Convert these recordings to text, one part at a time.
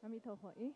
阿弥陀佛，诶，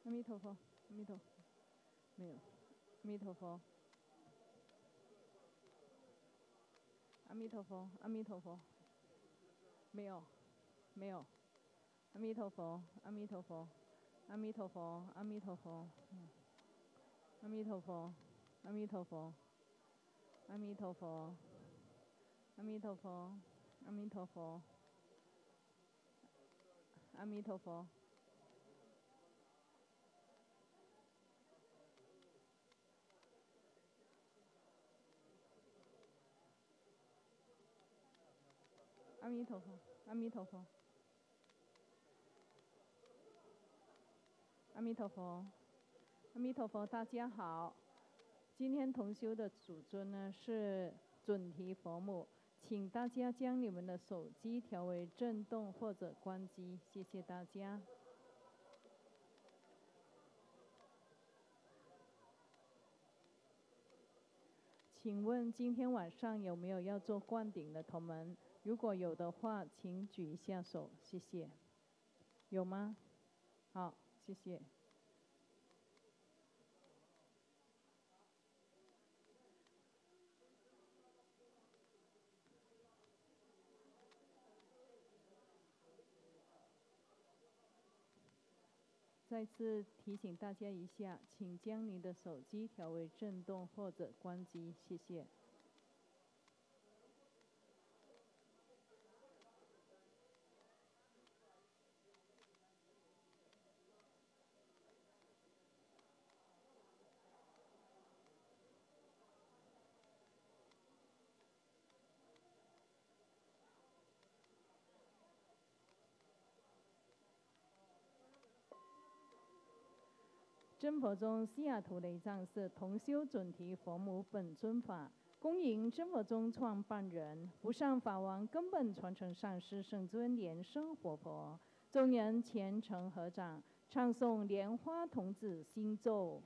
阿弥陀佛，阿弥陀佛，没有，阿弥陀佛，阿弥陀佛，阿弥陀佛，没有，没有，阿弥陀佛，阿弥陀佛，阿弥陀佛，阿弥陀佛，阿弥陀佛，阿弥陀佛，阿弥陀佛，阿弥陀佛，阿弥陀佛，阿弥陀佛。阿弥陀佛，阿弥陀佛，阿弥陀佛，阿弥陀佛，大家好。今天同修的主尊呢是准提佛母，请大家将你们的手机调为震动或者关机，谢谢大家。请问今天晚上有没有要做灌顶的同门？如果有的话，请举一下手，谢谢。有吗？好，谢谢。再次提醒大家一下，请将您的手机调为震动或者关机，谢谢。真佛宗西雅图雷藏寺同修准提佛母本尊法，恭迎真佛宗创办人、无上法王根本传承上师圣尊莲生活佛，众人虔诚合掌，唱诵莲花童子心咒。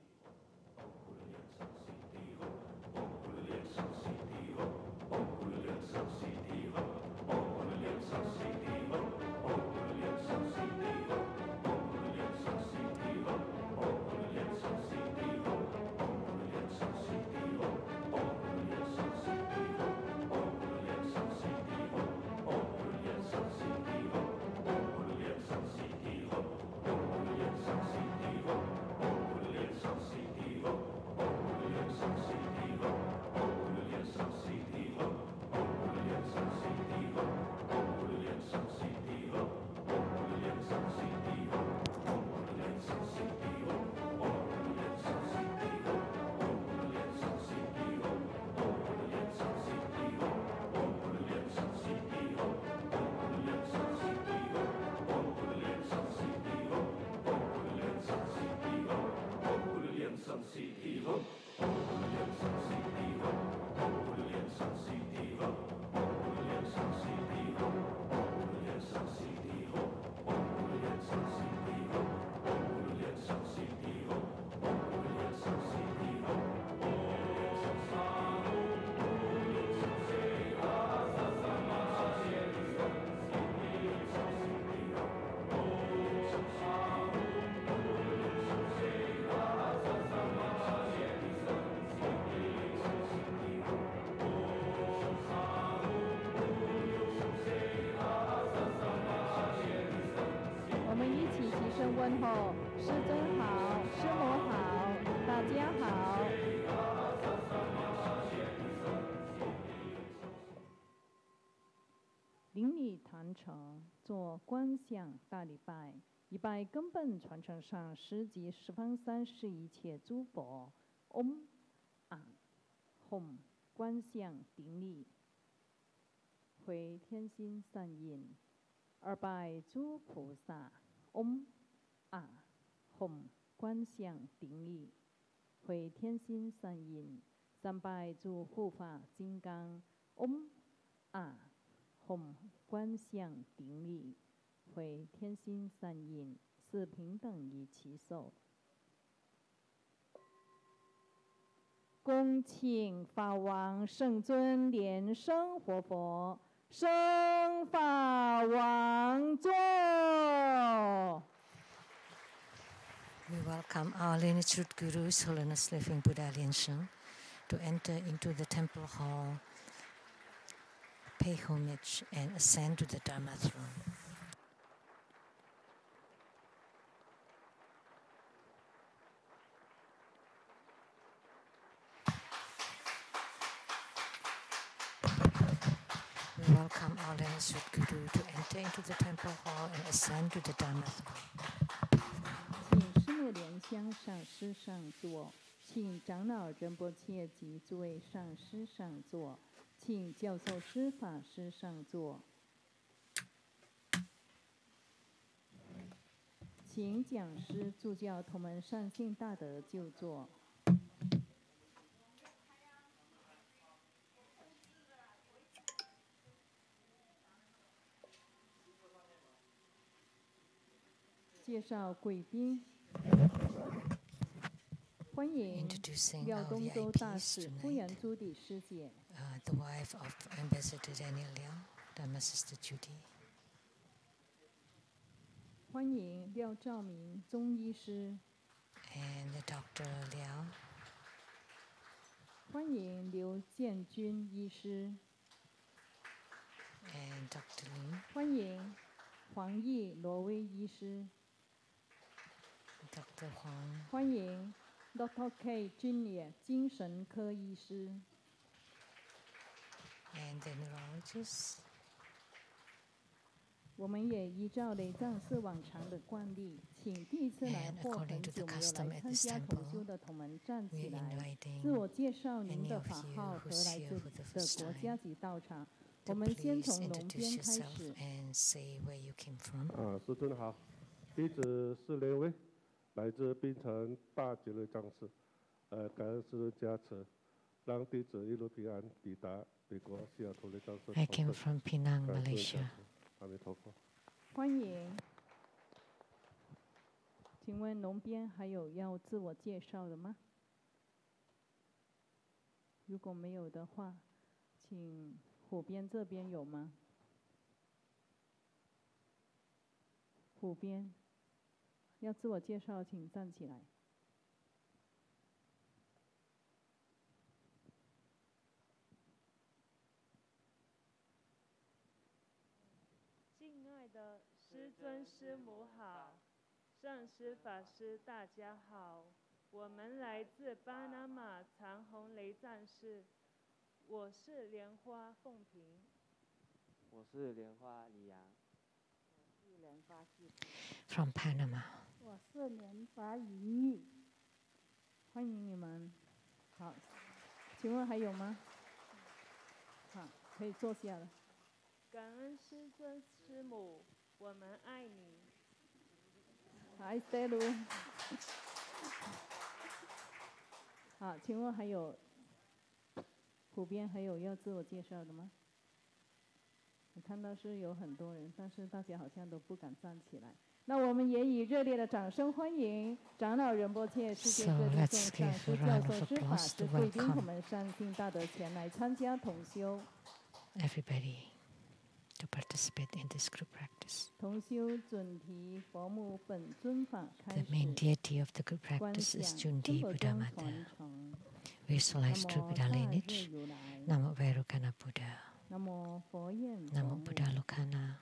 问候，师尊好，师母好，大家好。邻里坛城，做观想大礼拜，一拜根本传承上师及十方三世一切诸佛。嗡啊吽，观想顶礼，回天心善印。二拜诸菩萨。嗡啊吽，观想顶礼，回天心善印。三拜诸护法金刚。嗡啊吽，观想顶礼，回天心善印。四平等一齐手。恭请法王圣尊莲生活佛升法王座。We welcome our lineage root Guru, His Holiness Living Buddha Lian Sheng, to enter into the temple hall, pay homage, and ascend to the Dharma throne. We welcome our lineage root Guru to enter into the temple hall and ascend to the Dharma throne. 请师目莲香上师上座，请长老仁波切及诸位上师上座，请教授师法师上座，请讲师助教同门善信大德就座。介绍贵宾，欢迎廖东州大使夫人朱迪师姐。The wife of Ambassador Daniel Liao, Dharma Sister Judy. 欢迎廖兆明中医师。And the Dr. Liao. 欢迎刘建军医师。And Dr. Ling. 欢迎黄奕罗威医师。Dr. Huang. 欢迎 Dr. K. Junior 精神科医师。And the neurologist. 我们也依照雷藏寺往常的惯例，请第一次来或很久没有来参加同修的同门站起来，自我介绍您的法号和来自的国家及道场。我们先从龙边开始。师尊好，弟子是莲威，来自槟城大吉乐藏寺，感恩师尊加持，让弟子一路平安抵达美国西雅图雷藏寺。I came from Penang, Malaysia. 阿弥陀佛。欢迎。请问龙边还有要自我介绍的吗？如果没有的话，请虎边这边有吗？虎边要自我介绍，请站起来。敬爱的师尊师母好，上师法师大家好，我们来自巴拿马长虹雷藏寺，我是莲花凤萍，我是莲花李阳，我是莲花西。From Panama. 我是莲花云玉。欢迎你们。好，请问还有吗？好，可以坐下了。感恩师尊师母，我们爱你。Hi, Stelu。好，请问还有普遍还有要自我介绍的吗？我看到是有很多人，但是大家好像都不敢站起来。那我们也以热烈的掌声欢迎长老仁波切、世界各地众上师、教授师法师、贵宾同门善信大德前来参加同修。Everybody to participate in this group practice. 同修准提佛目本尊法开始。 The main deity of the group practice is Cundi Buddha Mata. Visualize true Buddha lineage. Namo Vairocana Buddha. Namo Buddha Lokana.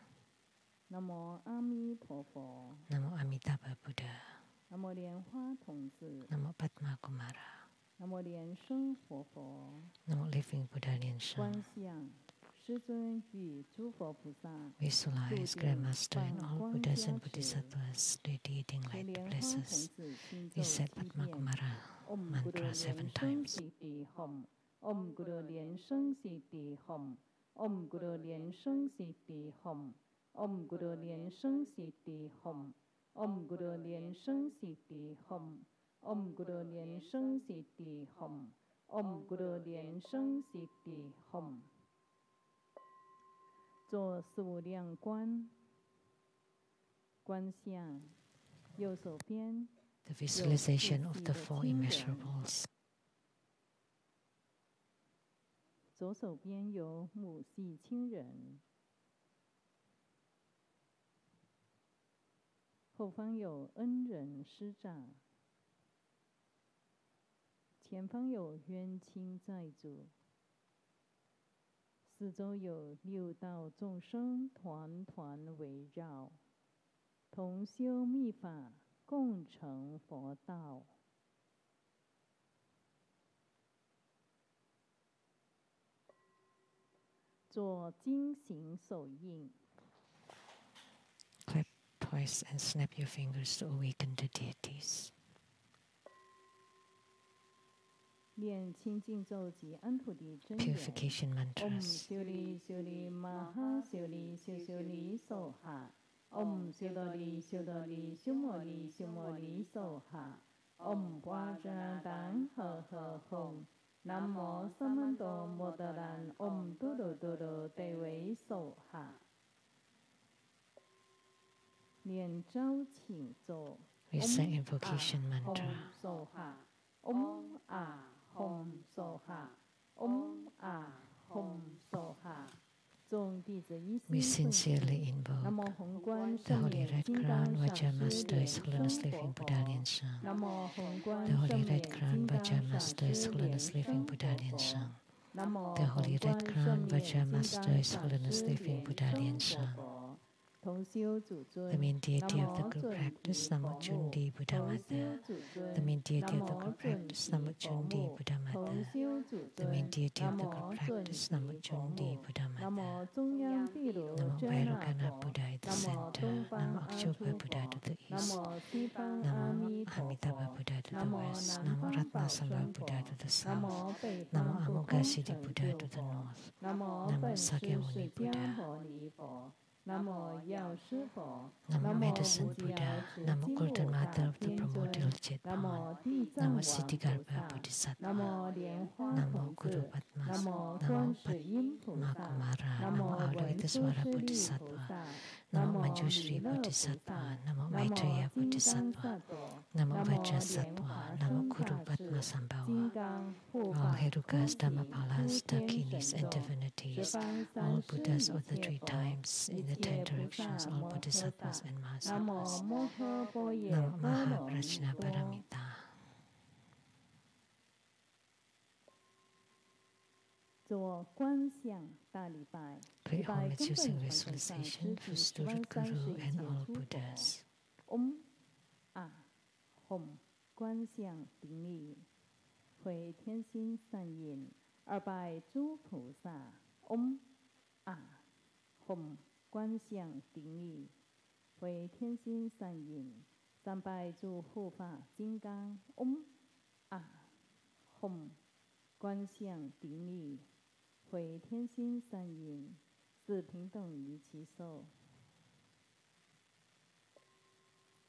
Namo Amitabha. Namo Amitabha Buddha. Namo 莲花童子。 Namo Padma Kumara. Namo 莲生活佛。 Namo Living Buddha Lian Sheng. 观想 Visualize Grandmaster and all Buddhas and Bodhisattvas radiating light blesses. We said Padmakumara mantra 7 times. Om Guru Lian Sheng Siddhi Hum. Om Guru Lian Sheng Siddhi Hum. Om Guru Lian Sheng Siddhi Hum. Om Guru Lian Sheng Siddhi Hum. Om Guru Lian Sheng Siddhi Hum. Om Guru Lian Sheng Siddhi Hum. 做四无量观，观相，右手边 The visualization of the four immeasurables. 左手边有母系亲人，后方有恩人师长，前方有冤亲债主，四周有六道众生团团围绕，同修密法，共成佛道。做经行手印。Clap twice and snap your fingers to awaken the deities. 念清净咒及安土地真言。Purification mantras. Om 修利修利玛哈修利修修利受哈。Om 修多利修多利修摩利修摩利受哈。Om 巴扎当呵呵吽。南无萨曼多摩德兰 Om 嘟噜嘟噜得为受哈。念招请咒。Recite invocation mantra. 受哈。Om 啊。Om Soha, Om Ah Om Soha. We sincerely invoke the Holy Red Crown Vajra Master, His Holiness Living Buddha Lian Sheng. The Holy Red Crown Vajra Master, His Holiness Living Buddha Lian Sheng. The Holy Red Crown Vajra Master, His Holiness Living Buddha Lian Sheng. The main deity of the group practice, Maha Cundi, Buddha Mother. The main deity of the group practice, Maha Cundi, Buddha Mother. The main deity of the group practice, Maha Cundi, Buddha Mother. Namo Vairocana Buddha at the center. Namo Akshobha Buddha to the east. Namo Amitabha Buddha to the west. Namo Ratnasalva Buddha to the south. Namo Amoghasiddhi Buddha to the north. Namo Sakyamuni Buddha. Namo Medicine Buddha, Namo Golden Mother of the Primordial Jet Born, Namo Siddhigarbha Bodhisattva, Namo Guru Padmas, Namo Padma Kumara, Namo Avalokitesvara Bodhisattva, Namo Manjushri Bodhisattva, Namo Maitreya Bodhisattva, Namo Vajrasattva, Namo Guru Padma Sambhava, all Herukas, Dhammapalas, Dakinis, and divinities, all Buddhas of the 3 times in the 10 directions, all Bodhisattvas and Mahasattvas. Namo Maha Pranjapatamita. Pay homage using visualization for student Guru and all Buddhas. Om Ah Hom 观相顶礼，回天心善印，2拜诸菩萨。Om Ah Hom 观相顶礼，回天心善印，3拜诸护法金刚。Om Ah Hom 观相顶礼，回天心善印，4平等于其寿。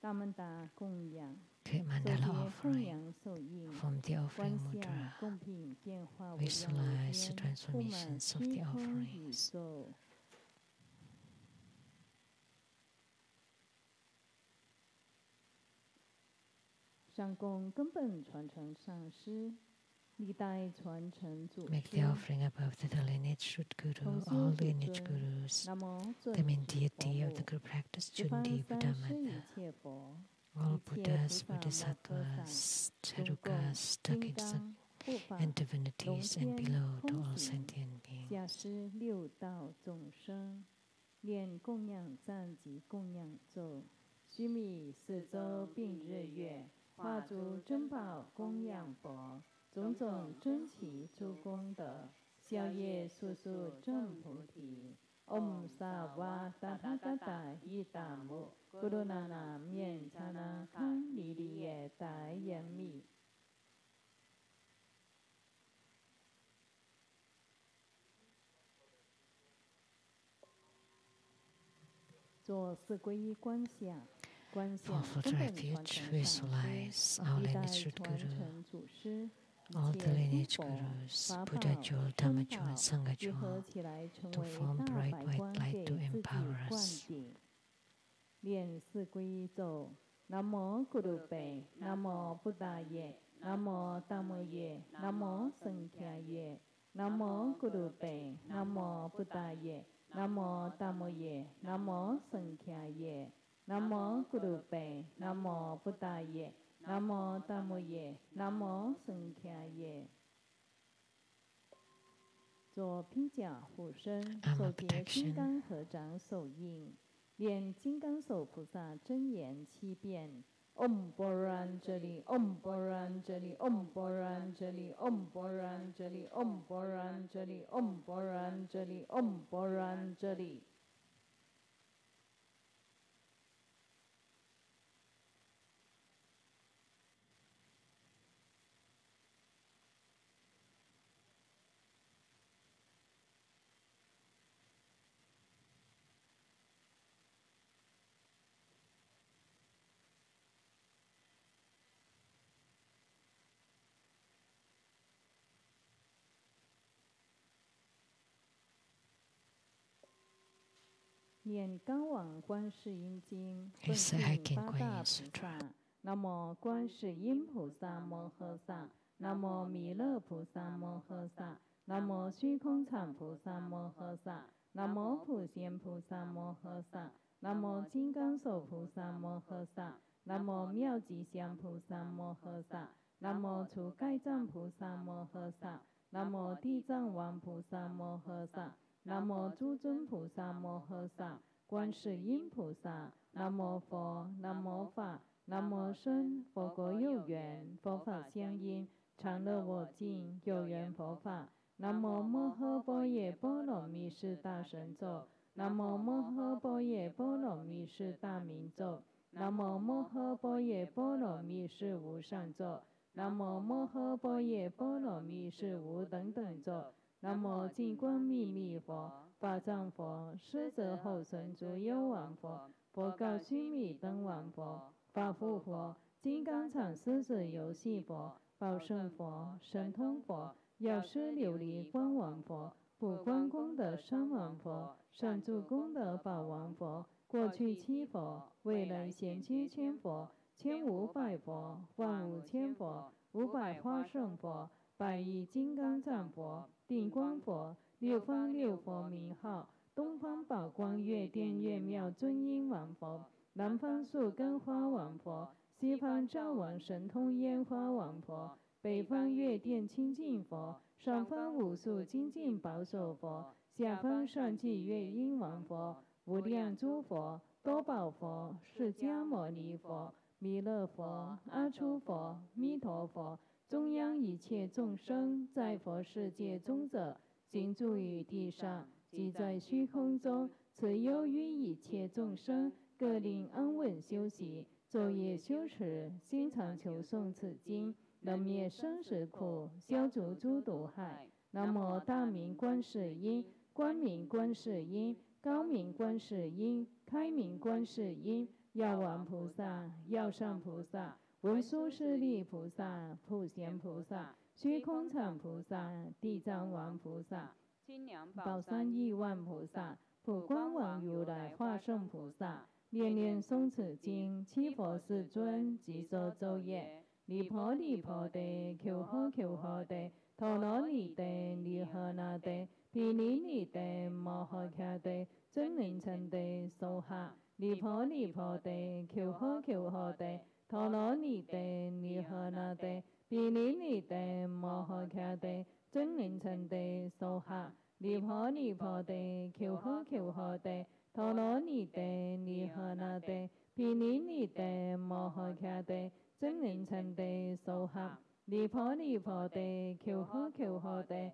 大曼达供养。 Create mandala offering from the offering mudra. Visualize the transformations of the offerings. 上供根本传承上师，历代传承祖师。 Make the offering above the lineage root guru, all lineage gurus, the main deity of the group practice, Cundi, Buddha Mother. All Buddhas, Bodhisattvas, Herukas, Dakins, and divinities, and below to all sentient beings. 下施6道众生，念供养赞及供养咒，须弥4周并日月，化诸珍宝供养佛，种种珍奇诸功德，宵夜速速证菩提。Om Sa Va Tathagata Yitamu Gurunana Mian Chana Kan Li Li Ye Dai Yan Mi。做四皈依观想，观想 For 根 the 本传 refuge, 承上 visualize 师， our 历代 lineage 传 Guru, 承祖师，一 all the 切诸 lineage 佛 gurus, 法 Buddha 宝 Jewel, 僧 Dharma Jewel, 宝 Sangha 结合 Jewel, 起来，成 to 为 form 大 bright 白 white 光， light 给 to 自己 empower 灌 us. 顶。念四皈依咒：南无咕噜贝，南无布达耶，南无达摩耶，南无僧伽耶，南无咕噜贝，南无布达耶，南无达摩耶，南无僧伽耶，南无咕噜贝，南无布达耶，南无达摩耶，南无僧伽耶。做披甲护身，手结金刚合掌手印。念金刚手菩萨真言7遍。Om Pranjapatamita Om Pranjapatamita Om Pranjapatamita Om Pranjapatamita Om Pranjapatamita Om Pranjapatamita Om Pranjapatamita。念刚往观世音经，奉行八大菩萨。南无观世音菩萨摩诃萨，南无弥勒菩萨摩诃萨，南无虚空藏菩萨摩诃萨，南无普贤菩萨摩诃萨，南无金刚手菩萨摩诃萨，南无妙吉祥菩萨摩诃萨，南无除盖藏菩萨摩诃萨，南无地藏王菩萨摩诃萨。南无诸尊菩萨摩诃萨，观世音菩萨。南无佛，南无法，南无僧。佛国有缘，佛法相应，常乐我净，有缘佛法。南无摩诃般若波罗蜜是大神咒，南无摩诃般若波罗蜜是大明咒，南无摩诃般若波罗蜜是无上咒，南无摩诃般若波罗蜜是无等等咒。南无净光秘密佛，法藏佛，施者后生诸幽王佛，佛告须弥灯王佛，法护佛，金刚常狮子游戏佛，宝胜佛，神通佛，药师琉璃光王佛，普光功德山王佛，善住功德宝王佛，过去七佛，未来贤居千佛，1500佛，万五千佛，500花胜佛，百亿金刚藏佛，定光佛，六方六佛名号，东方宝光月殿月妙尊音王佛，南方树根花王佛，西方照王神通烟花王佛，北方月殿清净佛，上方无数精进保守佛，下方上济月音王佛，无量诸佛，多宝佛，释迦牟尼佛，弥勒佛，阿出佛，弥陀佛，中央一切众生，在佛世界中者，行住于地上，即在虚空中，此忧于一切众生，各令安稳休息，昼夜修持，心常求诵此经，能灭生死苦，消除诸毒害。南无大明观世音，光明观世音，高明观世音，开明观世音，药王菩萨，药上菩萨，文殊师利菩萨，普贤菩萨，虚空藏菩萨，地藏王菩萨，清凉宝山亿万菩萨，普光王如来化圣菩萨，念念诵此经，七佛世尊即说咒言：离婆离婆地，求呵求呵地，陀罗尼地，离呵那地，毗尼尼地，摩诃迦地，真灵称地，娑哈。离婆离婆地，求呵求呵地，陀罗尼地，离呵那地，毗尼尼地，摩诃迦地，真灵称地，娑哈。离婆离婆地，求呵求呵地，陀罗尼地，离呵那地，毗尼尼地，摩诃迦地，真灵称地，娑哈。离婆离婆地，求呵求呵地，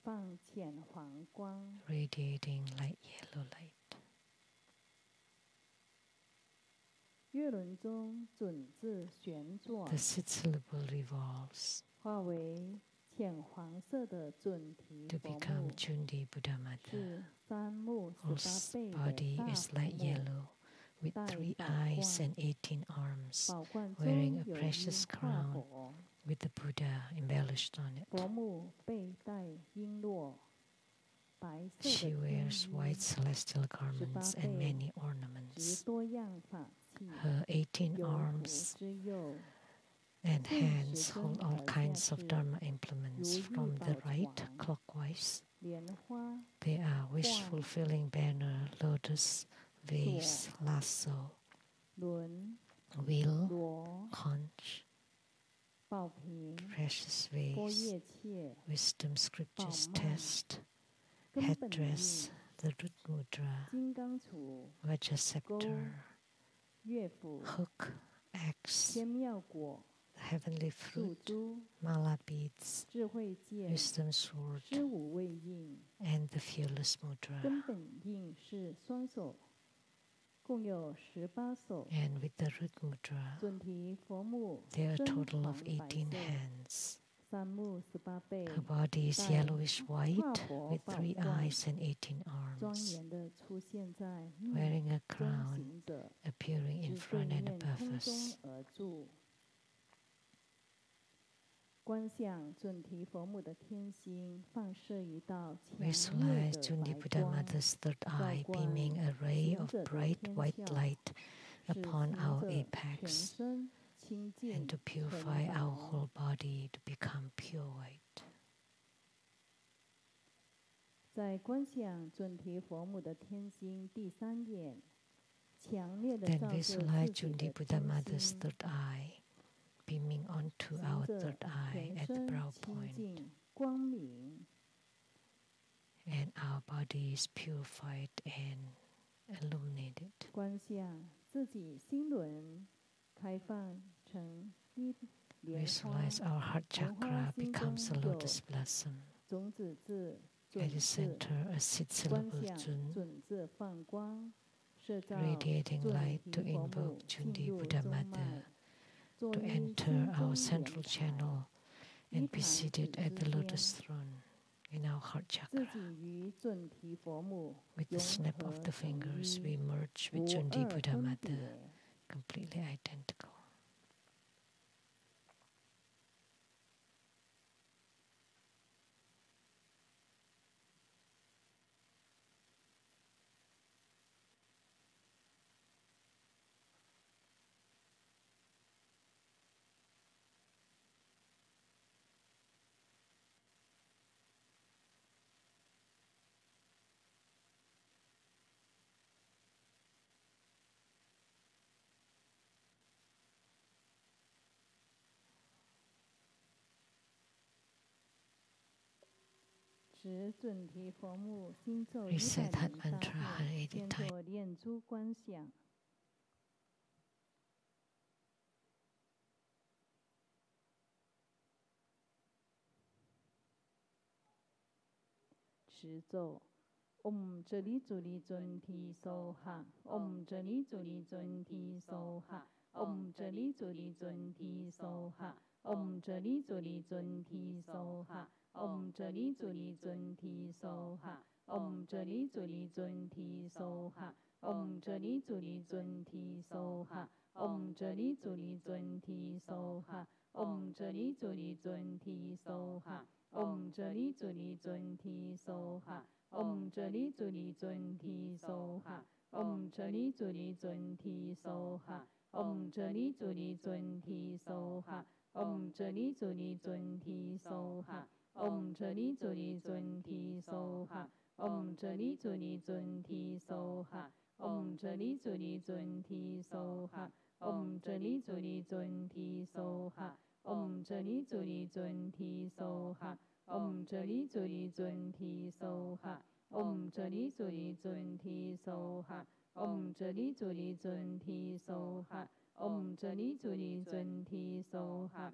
放浅黄光， radiating like yellow light. 月轮中准字旋转， The sixth syllable revolves 化为浅黄色的准提 to 佛 become 木， Cundi Buddhamata. 是三目Whose 18倍的 body 大 is 佛 like 木。 yellow, with 戴 3 宝 eyes 冠， and 18 arms, 宝冠 wearing 中 a 有 precious 一画 crown 佛， with the Buddha embellished on it. 佛木背带璎珞，白色 She 的天 wears 衣， white celestial 18 garments and 倍 many 执 ornaments. 多样法器， Her 18由福 arms 之右， and 顺 hands 时 hold 针 all 而 kinds 下 of 是 Dharma implements 如 from 意 the 宝 right 床， clockwise. 莲花 They are wish 冠 fulfilling banner, lotus, vase, lasso, 轮 wheel, 螺 conch, 宝瓶 precious 波 vase, 叶切 wisdom scriptures 宝曼 test, 根本 headdress, 印 the root mudra, 金刚杵 vajra scepter, 乐府 hook, axe, 天妙果 the heavenly 素 fruit, 珠 mala beads, 智慧剑 wisdom sword, 知无畏印 and the fearless mudra. 根本印是双手，共有18手。 And with the root mudra, 准提佛木 there are a 身 total 黄 of 白 18色， hands. 三目18倍， Her body is 带 yellowish 化 white 佛 with 宝 3冠， eyes and 18庄 arms, 严的出现在密 wearing a 中 crown 行者 appearing in 之对 front and 面 above 空中 us. 而住。观想准提佛母的天心放射一道强烈 Visualize 的 Cundi 白光， Buddhamata's third 照 eye 观 beaming a ray 行 of 者的 bright 天 white 窍， light 使 upon 行 our 者全 apex 身清 and 净 to 纯 purify our 白。 whole body to become pure white. 在观想准提佛母的天心第三眼，强烈的 Then 照射 visualize 自己 Cundi 的天 Buddhamata's 心， third eye beaming onto 行 our 者 third eye 全 at the 身 brow 清 point, 净光明， and our body is purified and illuminated. 观想自己心轮开放成一莲花， Visualize our heart 莲花 chakra 心 becomes a 中有 lotus blossom. 种子字、 At 准 the 字， center, a six 观 syllable 想 Jun, 准字放光，射照 radiating 准 light to 提佛 invoke 母进 Cundi 入中脉 Buddhamata 作 to 于 enter 心 our 中 central 莲台， channel 一 and 堂 be 指 seated at 之 the 间， lotus throne in our heart 自 chakra. 己与准提佛母 With the 融 snap 合 of the 成 fingers, 一， we merge with 无 Cundi 二分 Buddhamata, 别。 completely identical.持准提佛母心咒 Recite that 108 mantra 遍， 180先 times. 做念珠观想。持咒。Om 这里主力准提梭哈 ，Om 这里主力准提梭哈 ，Om 这里主力准提梭哈 ，Om 这里主力准提梭哈 ，Om 这里主力准提梭哈 ，Om 这里主力准提梭哈 ，Om 这里主力准提梭哈 ，Om 这里主力准提梭哈 ，Om 这里主力准提梭哈 ，Om 这里主力准提梭哈。Om 这里主力准提梭哈 ，Om 这里主力准提梭哈 ，Om 这里主力准提梭哈 ，Om 这里主力准提梭哈 ，Om 这里主力准提梭哈 ，Om 这里主力准提梭哈 ，Om 这里主力准提梭哈 ，Om 这里主力准提梭哈 ，Om 这里主力准提梭哈。Om 这里主力准提梭哈 ，Om 这里主力准提梭哈 ，Om 这里主力准提梭哈 ，Om 这里主力准提梭哈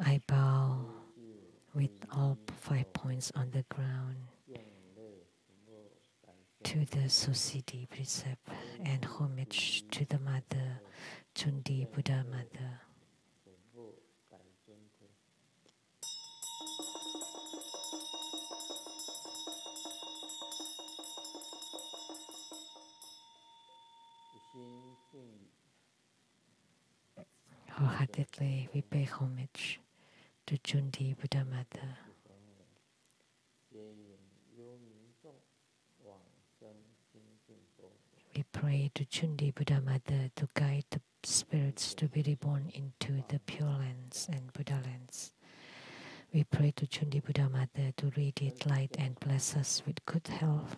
I bow with all 5 points on the ground to the Society precept and homage to the Mother Cundi Buddha Mother. Wholeheartedly we pay homage to Cundi Buddha Mother. We pray to Cundi Buddha Mother to guide the spirits to be reborn into the Pure Lands and Buddha Lands. We pray to Cundi Buddha Mother to radiate light and bless us with good health.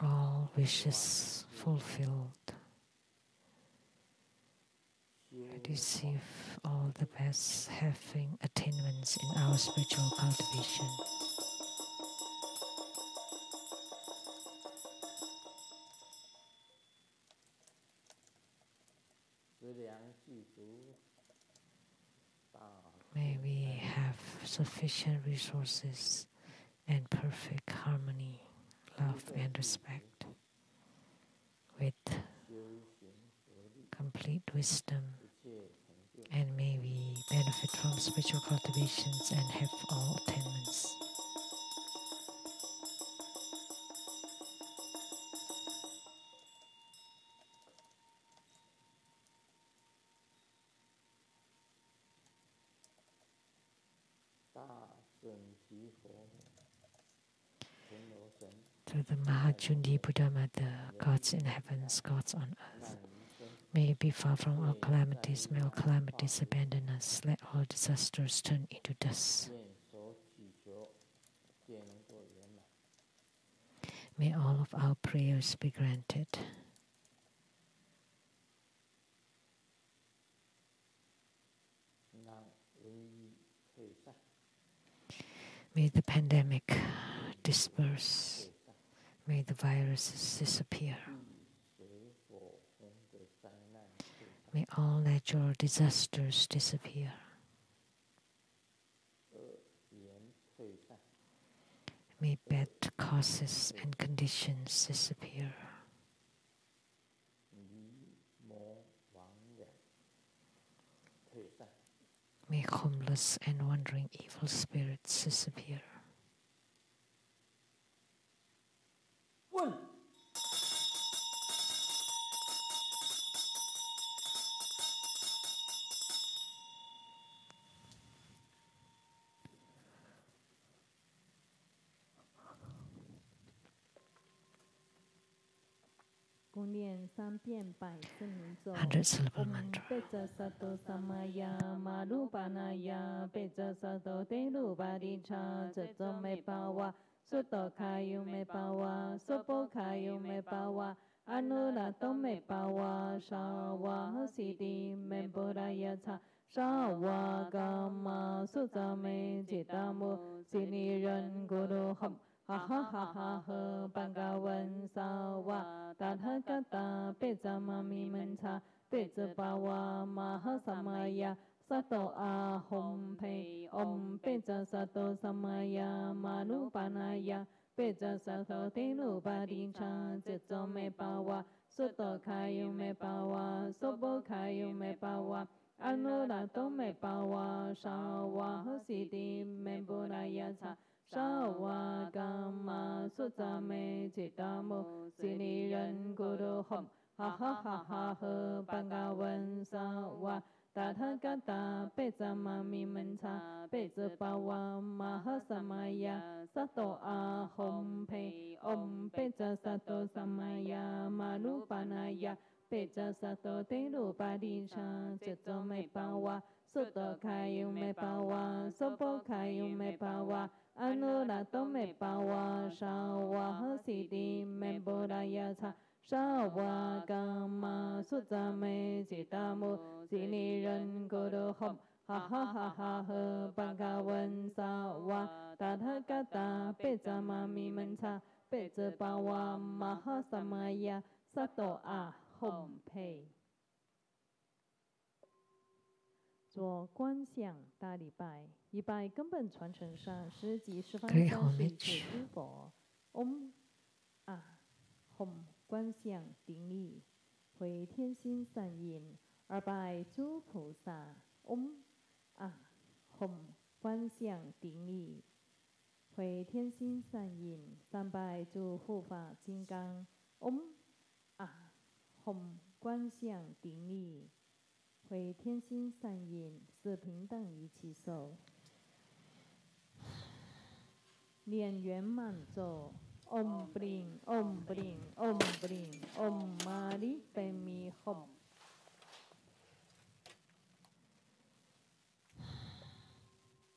All wishes fulfilled. Receive all the best, having attainments in our spiritual cultivation. May we have sufficient resources and perfect harmony, love and respect, with complete wisdom, and may we benefit from spiritual cultivations and have all attainments. To the Maha Cundi Buddha Mother, gods in heavens, gods on earth, may it be far from all calamities, may all calamities abandon us, let all disasters turn into dust. May all of our prayers be granted. May the pandemic disperse. May the viruses disappear. May all natural disasters disappear. May bad causes and conditions disappear. May homeless and wandering evil spirits disappear. Hundred syllable mantra. Pecha sato samaya marupanaya pecha sato telu badicha ceto me pawa soto kayu me pawa sopo kayu me pawa anurato me pawa shawa siti me boraya cha shawa gama sutta me jitamu siniran guru hum ha ha ha ha ha bhagavan sawa tathagata pecamami mancha pecapawa maha samaya sato ahom pe om peca sato samaya manupanaya peca sato tenu padincha ceto me pawa soto kayu me pawa sopo kayu me pawa anurato me pawa shawa siti me boraya cha shawa gama sutta me jitamu siniran guru hum ha ha ha ha ha bhagavan sawa tathagata pecamami mancha pecapawa maha samaya sato ahom pe om peca sato samaya manupanaya peca sato tenu padincha ceto me pawa soto kayu me pawa sopo kayu me pawa anurato me pawa shawa siti me boraya cha shawa gama sutta me jitamu siniran guru hum 哈哈哈哈呵巴嘎文萨瓦达他嘎达贝扎玛咪门查贝泽巴瓦玛哈萨玛呀萨多阿哄佩。做观想大礼拜，一拜根本传承上十级十方三世一切诸佛。嗡啊吽观想顶礼，回天心善印。二拜诸菩萨。嗡啊吽观想顶礼，回天心善印。三拜诸护法金刚。嗡啊吽观想顶礼，回天心善印。四平等一起手，脸圆满咒。Om Bling Om Bling Om Bling Om Mani Padme Hum。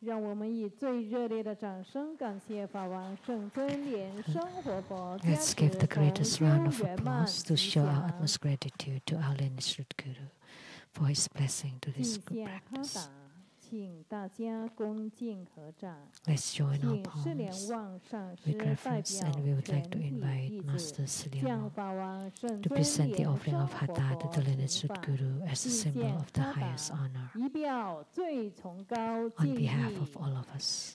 让我们以最热烈的掌声感谢法王圣尊莲生活佛加 Let's 持 give the 同 greatest 修 round of 圆满 applause to 吉 show our 祥。 utmost gratitude to our lineage Guru for his blessing to 敬 this group 献哈 practice. 达，请大家恭敬合掌。 Let's join our 请释莲 palms 旺上 with 师代 reverence, 表 and we would 全 like to 体 invite 弟 Master 子， Lian 向 Sheng 法王圣 to 尊 present the 莲 offering 生 of 活 Hatha to 佛 the lineage 请法， Guru as a 敬 symbol 献 of the 哈 highest 达， honor 以表最崇高 on 敬 behalf 意 of。all of us.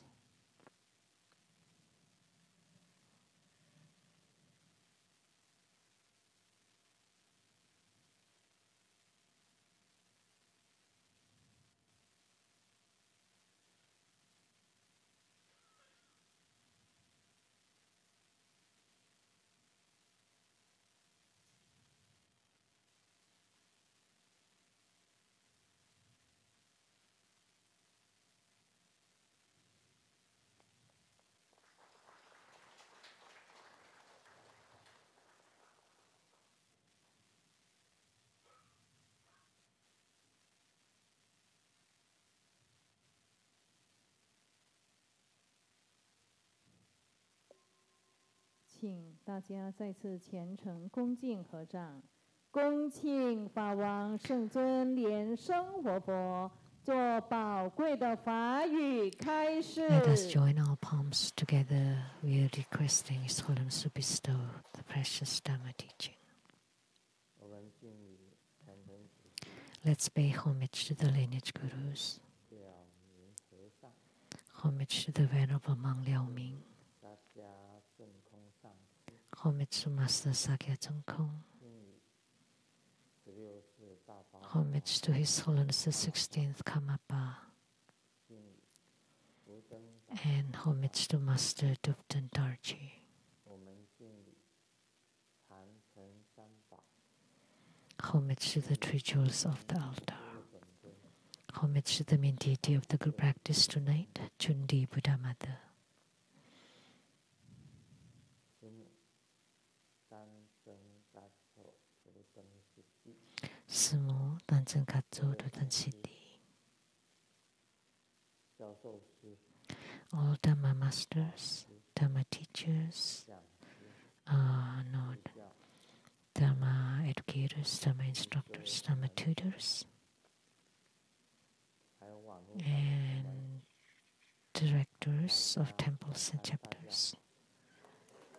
请大家再次虔诚恭敬合掌，恭请法王圣尊莲生活佛做宝贵的法语开示。 Let us join our palms together. We are requesting His Holiness to bestow the precious Dharma teaching. 我们敬礼虔诚起立， Let's pay homage to the lineage Gurus, 表明和尚 homage to the Venerable Mang Liao Ming, 大家正空上师， homage to Master Sakya Tsongkhong, 敬礼16世大宝法 homage to His Holiness the 16th Karmapa, 敬礼福登大， and homage to Master Dupten Tarji. 我们敬礼坛城三宝， Homage to the three jewels of the altar. 诸本尊， Homage to the main deity of the group practice tonight, Chundi Buddha Mother. 师母三生大寿福登世纪， Sumo Tanzen Katso Dutan Siddhi. 教授师 All Dharma masters, Dharma teachers, 讲师 no, 教 Dharma educators, Dharma instructors, Dharma tutors, 还有网络上的 and directors of temples and chapters.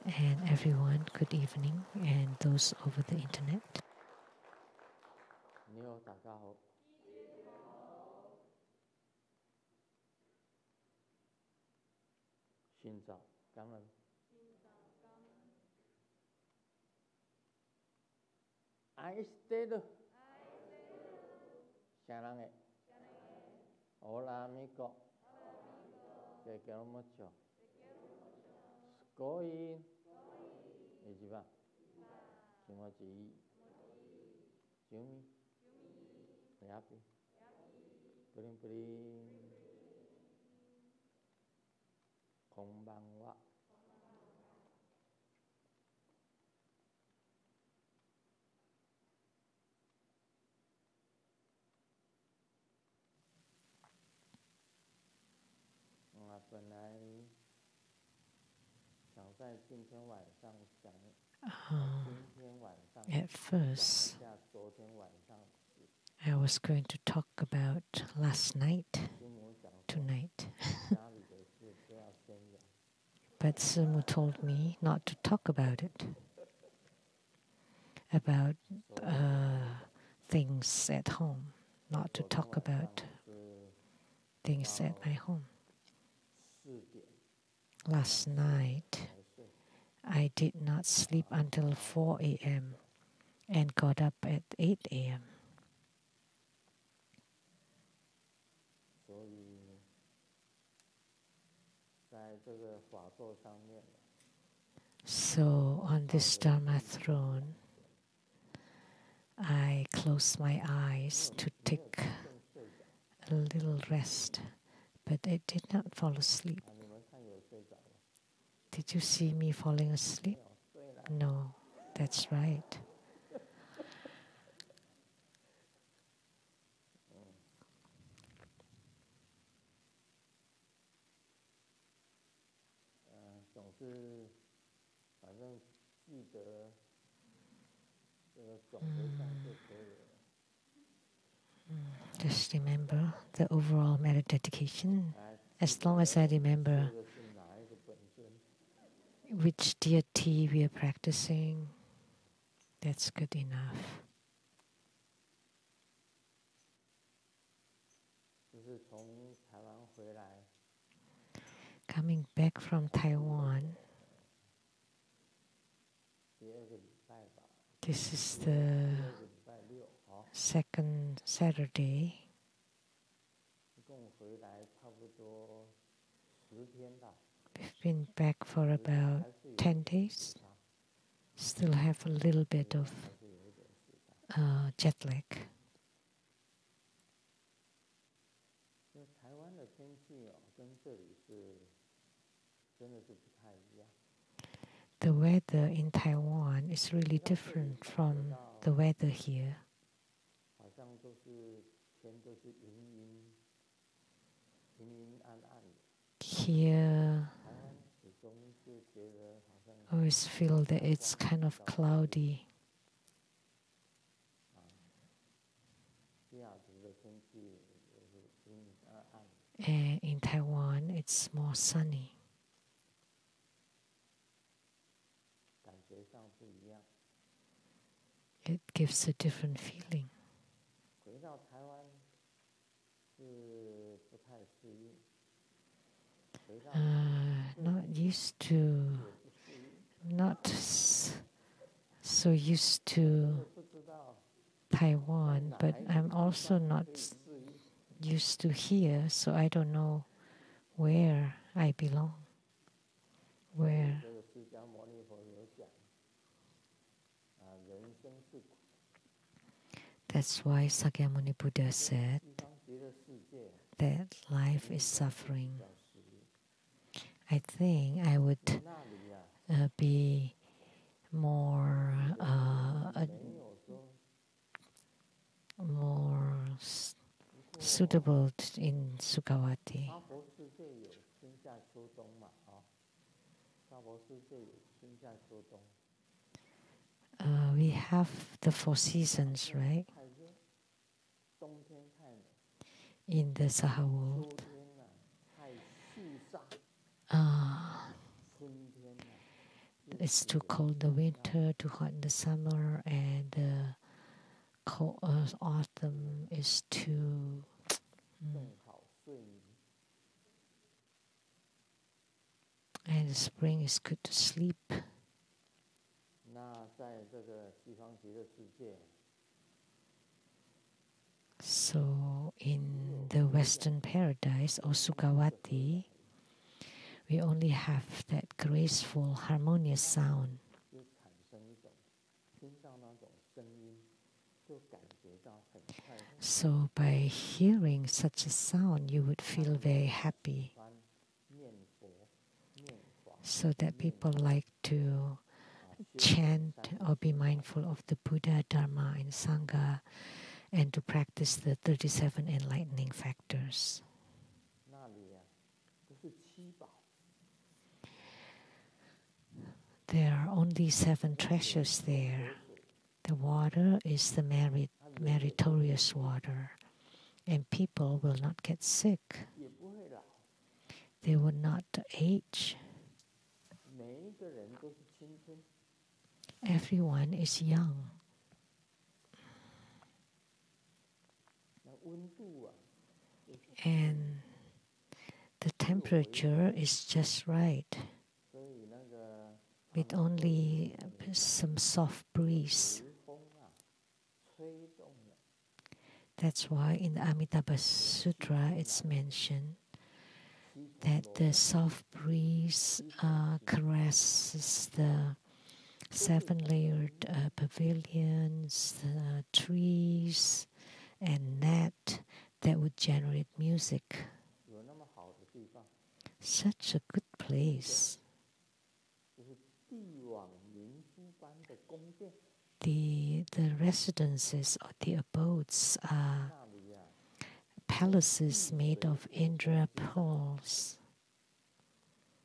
And everyone, good evening, and those over the internet. 你好，大家好。寻找感恩。愛してる。シャラゲ。オラミコ。テケロモチョ。すごい。一番。気持ちいい。準備。やぴ。プリンプリン。こんばんは。我本来想在今天晚上讲，今天晚上 At first, 下昨天晚上 I was going to talk about last night, tonight. But Sumu told me not to talk about it, about things at home, not to talk about things at my home. Last night, I did not sleep until 4 a.m. and got up at 8 a.m. So on this Dharma throne, I closed my eyes to take a little rest, but I did not fall asleep. Did you see me falling asleep? No, that's right. Just remember the overall dedication. As long as I remember which deity we are practicing, that's good enough. Coming back from Taiwan, this is the second Saturday. We've been back for about 10 days. Still have a little bit of jet lag. The weather in Taiwan is really different from the weather here. Here, I always feel that it's kind of cloudy. And in Taiwan, it's more sunny. It gives a different feeling. Not so used to Taiwan, but I'm also not used to here, so I don't know where I belong. Where? That's why Sakyamuni Buddha said that life is suffering. I think I would be more suitable in Sukhavati. We have the 4 seasons, right? In the Saha world. It's too cold in the winter, too hot in the summer, and the autumn is too and the spring is good to sleep. So in the Western paradise or Sukhavati, we only have that graceful, harmonious sound. So by hearing such a sound, you would feel very happy. So that people like to chant or be mindful of the Buddha, Dharma, and Sangha, and to practice the 37 enlightening factors. There are only 7 treasures there. The water is the merit meritorious water, and people will not get sick. They will not age. Everyone is young. And the temperature is just right, with only some soft breeze. That's why in the Amitabha Sutra it's mentioned that the soft breeze caresses the 7-layered pavilions, the trees, and net that would generate music. Such a good place. The residences or the abodes are palaces made of Indra pearls,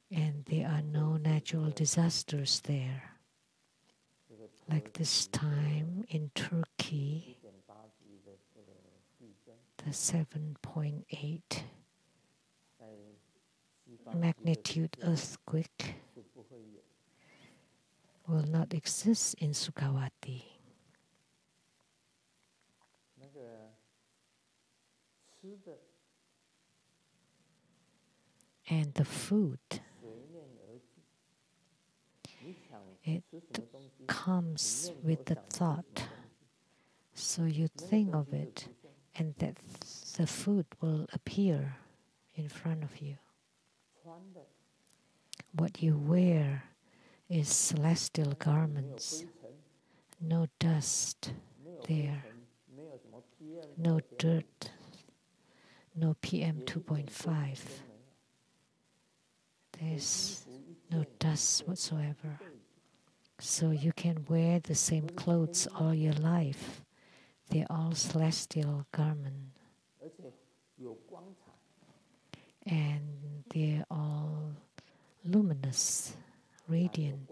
and there are no natural disasters there. Like this time in Turkey, the 7.8 magnitude earthquake will not exist in Sukhavati. And the food, it comes with the thought. So you think of it, and that the food will appear in front of you. What you wear is celestial garments. No dust there, no dirt, no PM 2.5. There's no dust whatsoever. So you can wear the same clothes all your life. They're all celestial garments. And they're all luminous, radiant,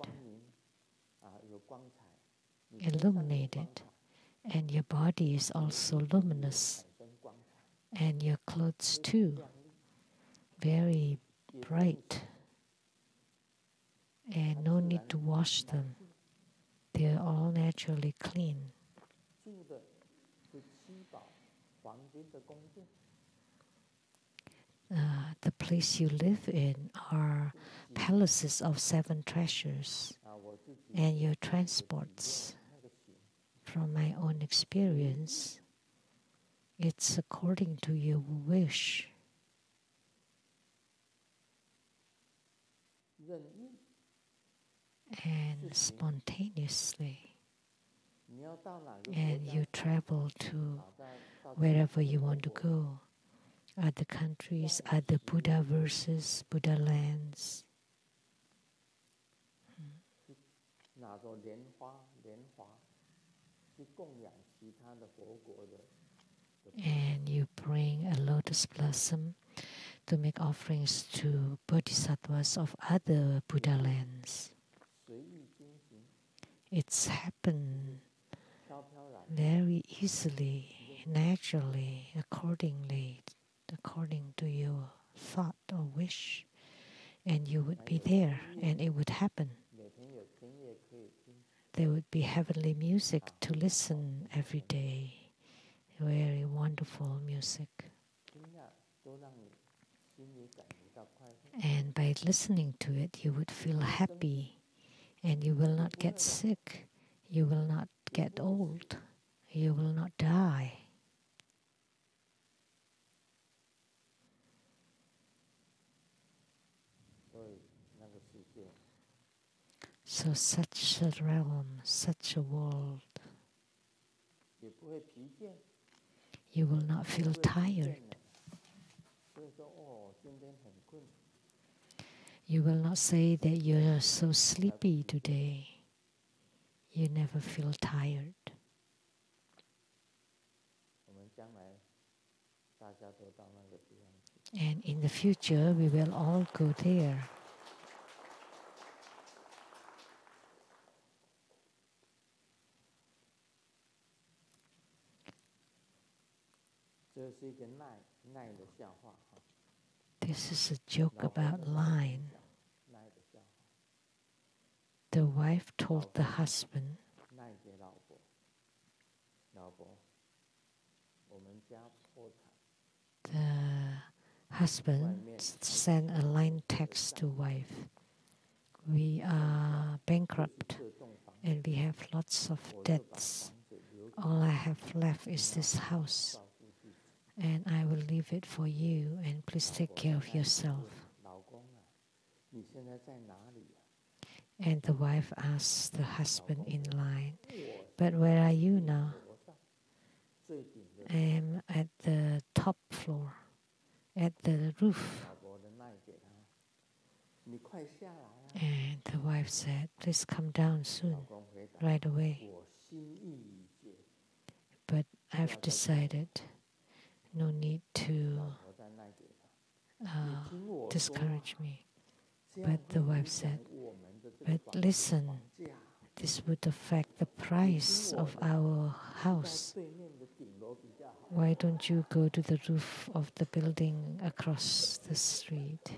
illuminated. And your body is also luminous. And your clothes too, very bright. And no need to wash them. They're all naturally clean. The place you live in are palaces of 7 treasures, and your transports. From my own experience, it's according to your wish. And spontaneously. And you travel to wherever you want to go. Other countries, other Buddha verses, Buddha lands. And you bring a lotus blossom to make offerings to bodhisattvas of other Buddha lands. It's happened very easily, naturally, according to your thought or wish, and you would be there, and it would happen. There would be heavenly music to listen every day, very wonderful music. And by listening to it, you would feel happy, and you will not get sick, you will not get old, you will not die. So such a realm, such a world, you will not feel tired. You will not say that you're so sleepy today. You never feel tired. And in the future, we will all go there. This is a joke about line. The wife told the husband, the husband sent a line text to wife. We are bankrupt and we have lots of debts. All I have left is this house, and I will leave it for you, and please take care of yourself. And the wife asks the husband in line, but where are you now? I am at the top floor, at the roof. And the wife said, please come down soon, right away. But I've decided no need to discourage me. But the wife said, but listen, this would affect the price of our house. Why don't you go to the roof of the building across the street?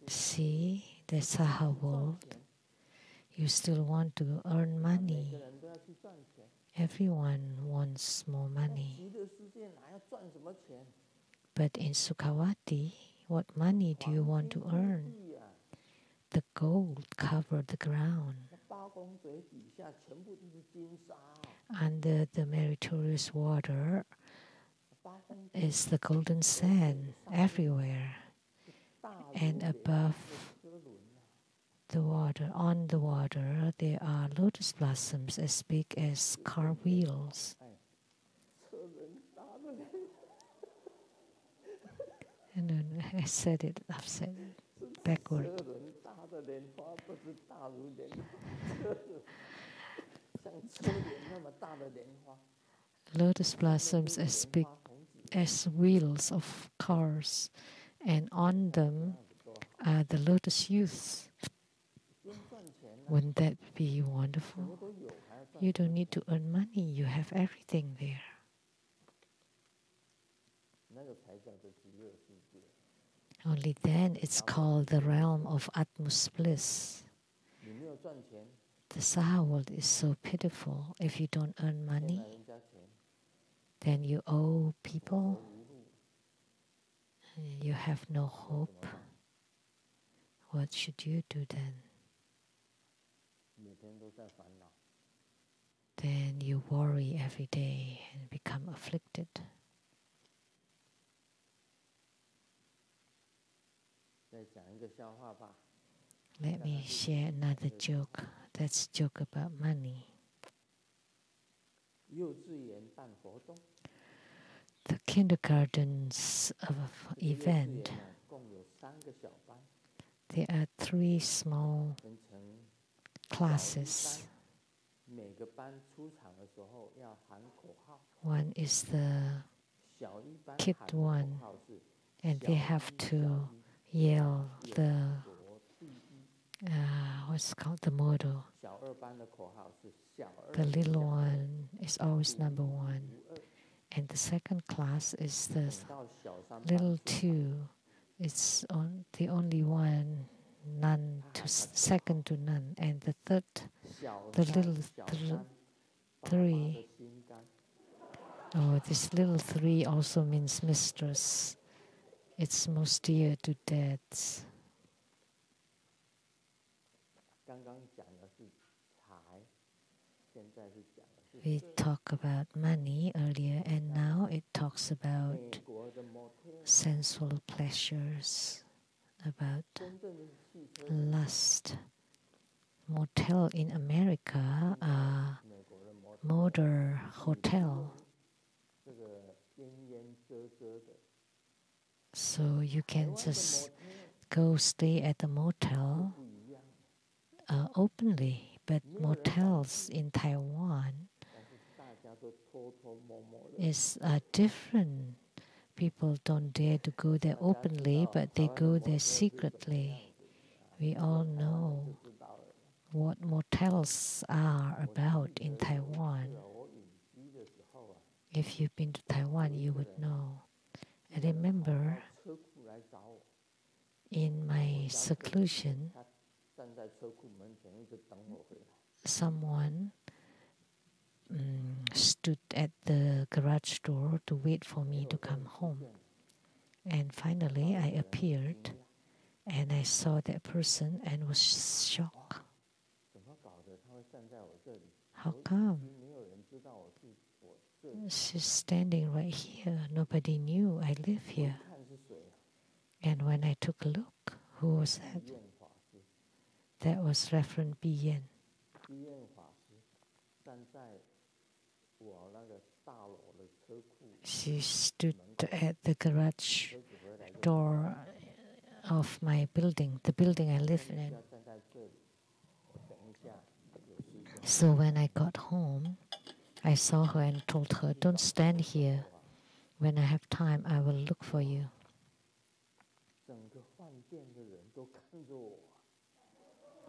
See, the Saha world, you still want to earn money. Everyone wants more money. But in Sukhavati, what money do you want to earn? The gold covered the ground. Under the meritorious water is the golden sand everywhere. And above the water, on the water, there are lotus blossoms as big as car wheels. And then I said it upside backward. Lotus blossoms as big as wheels of cars, and on them are the lotus youths. Wouldn't that be wonderful? You don't need to earn money, you have everything there. Only then it's called the realm of Atma's bliss. The Saha world is so pitiful. If you don't earn money, then you owe people. You have no hope. What should you do then? Then you worry every day and become afflicted. Let me share another joke. That's a joke about money. The kindergartens of event, there are 3 small classes. One is the kid one, and they have to yell the what's called the motto. The little one is always number 1, and the second class is the little 2. It's the only one, none to second to none, and the third, the little 3. Oh, this little 3 also means mistress. It's most dear to dads. We talk about money earlier, and now it talks about sensual pleasures, about lust. Motel in America are motor hotel. So you can just go stay at the motel openly, but motels in Taiwan is different. People don't dare to go there openly, but they go there secretly. We all know what motels are about in Taiwan. If you've been to Taiwan, you would know. I remember in my seclusion, someone stood at the garage door to wait for me to come home. And finally, I appeared and I saw that person and was shocked. How come? She's standing right here. Nobody knew I live here. And when I took a look, who was that? That was Reverend Bian. She stood at the garage door of my building, the building I live in. So when I got home, I saw her and told her, "Don't stand here. When I have time, I will look for you."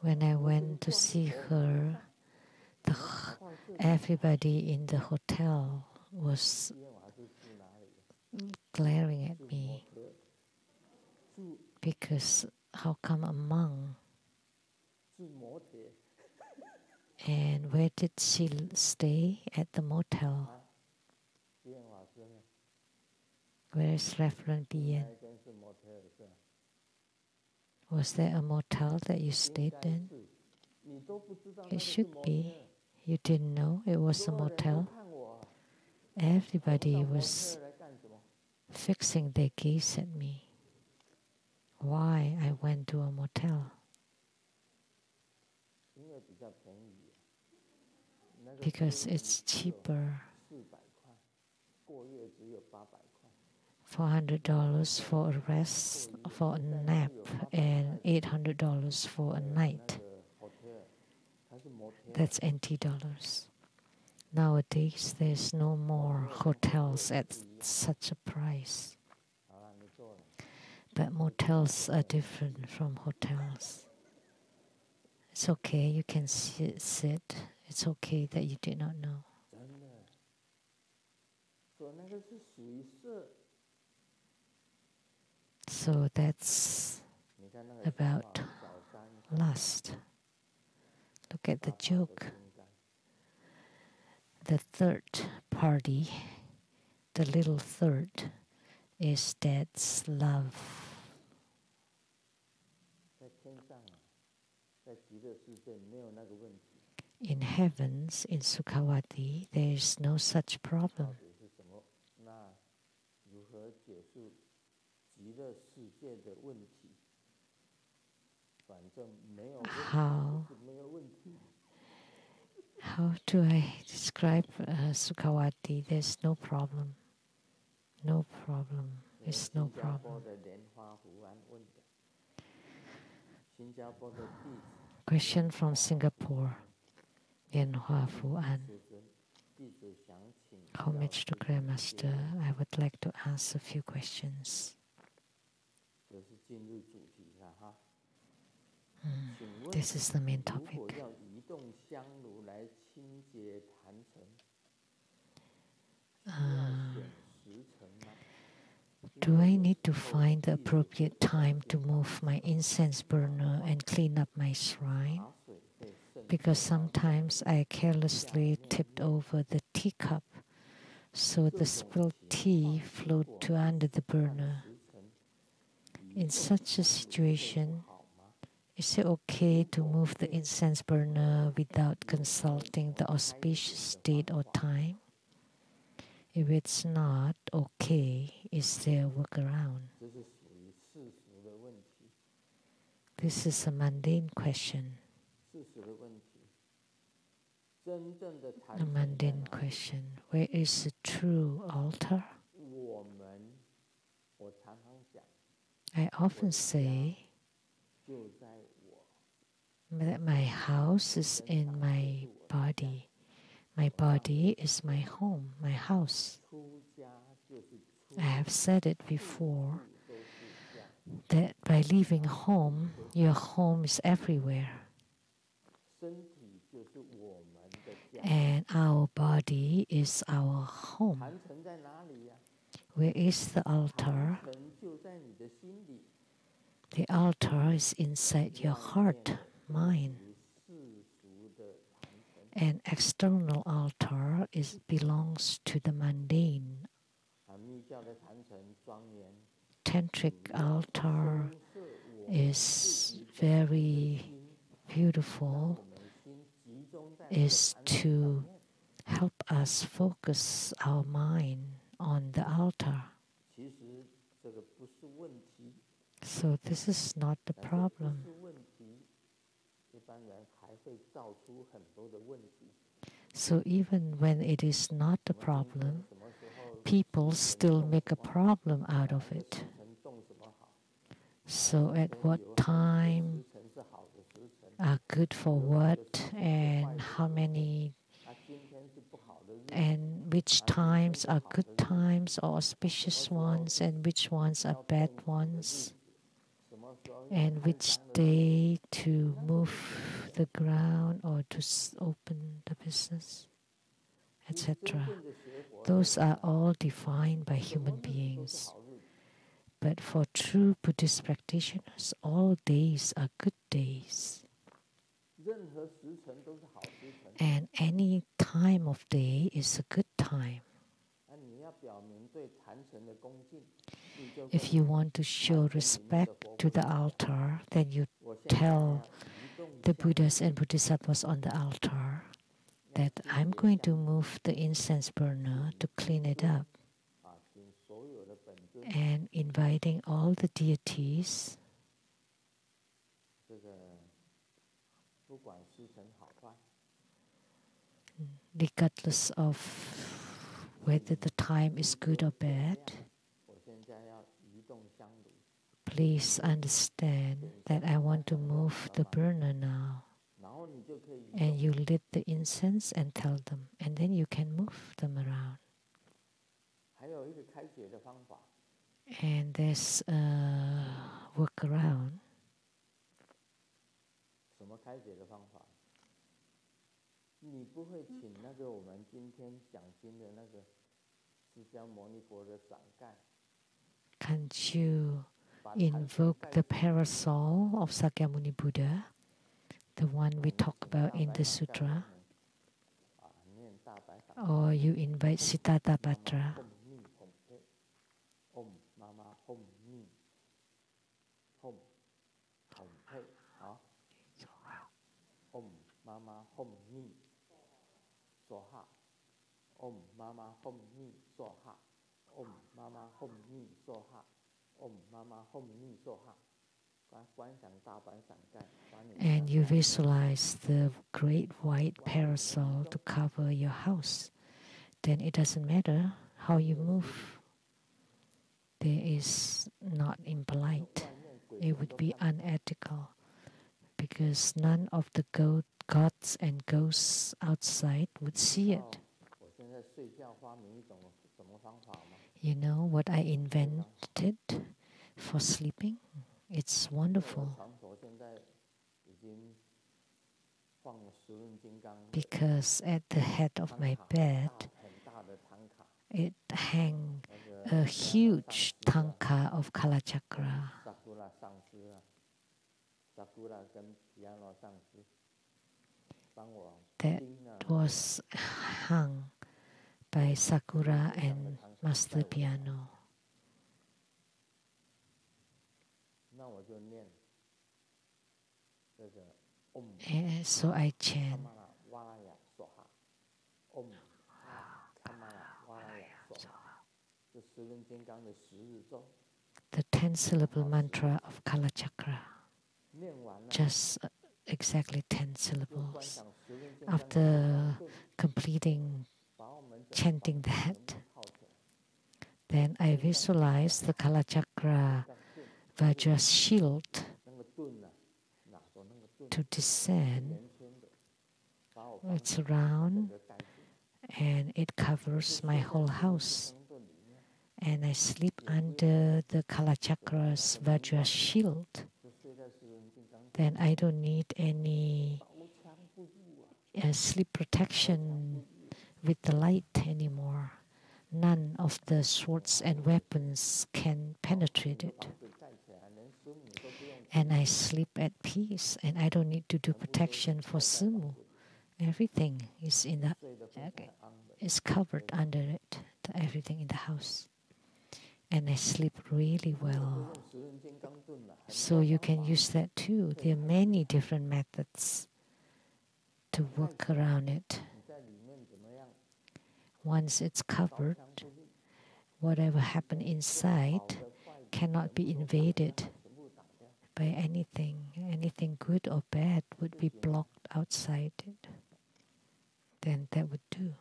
When I went to see her, everybody in the hotel was glaring at me because how come a monk? And where did she stay? At the motel. Where is Reverend Bian? Was there a motel that you stayed in? It should be. You didn't know it was a motel? Everybody was fixing their gaze at me. Why I went to a motel? Because it's cheaper. $400 for a rest, for a nap, and $800 for a night. That's NT dollars. Nowadays, there's no more hotels at such a price. But motels are different from hotels. It's okay, you can sit. It's okay that you did not know. So that's about lust. Look at the joke. The third party, the little third, is dad's love. In heavens, in Sukhavati, there is no such problem. How do I describe Sukhavati? There's no problem. No problem. It's no problem. Question from Singapore. Lian Fu An. Homage to Grandmaster. I would like to ask a few questions. This is the main topic. Do I need to find the appropriate time to move my incense burner and clean up my shrine? Because sometimes I carelessly tipped over the teacup, so the spilled tea flowed to under the burner. In such a situation, is it okay to move the incense burner without consulting the auspicious date or time? If it's not okay, is there a workaround? This is a mundane question. A mundane question. Where is the true altar? I often say that my house is in my body. My body is my home, my house. I have said it before that by leaving home, your home is everywhere. our body is our home. 坛城在哪里呀？ Where is the altar? 坛城就在你的心里。 The altar is inside your heart, mind. 世俗的坛城。 An external altar belongs to the mundane. 密教的坛城庄严。 Tantric altar is very beautiful, is to help us focus our mind on the altar. So this is not the problem. So even when it is not a problem, people still make a problem out of it. So at what time are good for what, and how many, and which times are good times or auspicious ones, and which ones are bad ones, and which day to move the ground or to open the business, etc. Those are all defined by human beings. But for true Buddhist practitioners, all days are good days. And any time of day is a good time. If you want to show respect to the altar, then you tell the Buddhas and Bodhisattvas on the altar that I'm going to move the incense burner to clean it up, and inviting all the deities regardless of whether the time is good or bad. Please understand that I want to move the burner now. And you lit the incense and tell them, and then you can move them around. And there's a workaround. Can't you invoke the parasol of Sakyamuni Buddha, the one we talk about in the sutra? Or you invite Siddhartha. Mama hum ni soha. Om mama hum ni soha. Om mama hum ni soha. Om mama hum ni soha. And you visualize the great white parasol to cover your house. Then it doesn't matter how you move. There is not impolite. It would be unethical, because none of the gods and ghosts outside would see it. You know what I invented for sleeping? It's wonderful. Because at the head of my bed, it hangs a huge tanka of Kalachakra that was hung by Sakura and Master Piano. And so I chant. The 10-syllable mantra of Kalachakra. Just exactly 10 syllables. After completing chanting that, then I visualize the Kalachakra Vajra shield to descend. It's round and it covers my whole house. And I sleep under the Kalachakra's Vajra shield. Then I don't need any sleep protection with the light anymore. None of the swords and weapons can penetrate it. And I sleep at peace, and I don't need to do protection for sumu. Everything is is covered under it, everything in the house. And I sleep really well. So you can use that too. There are many different methods to work around it. Once it's covered, whatever happened inside cannot be invaded by anything. Anything good or bad would be blocked outside it. Then that would do.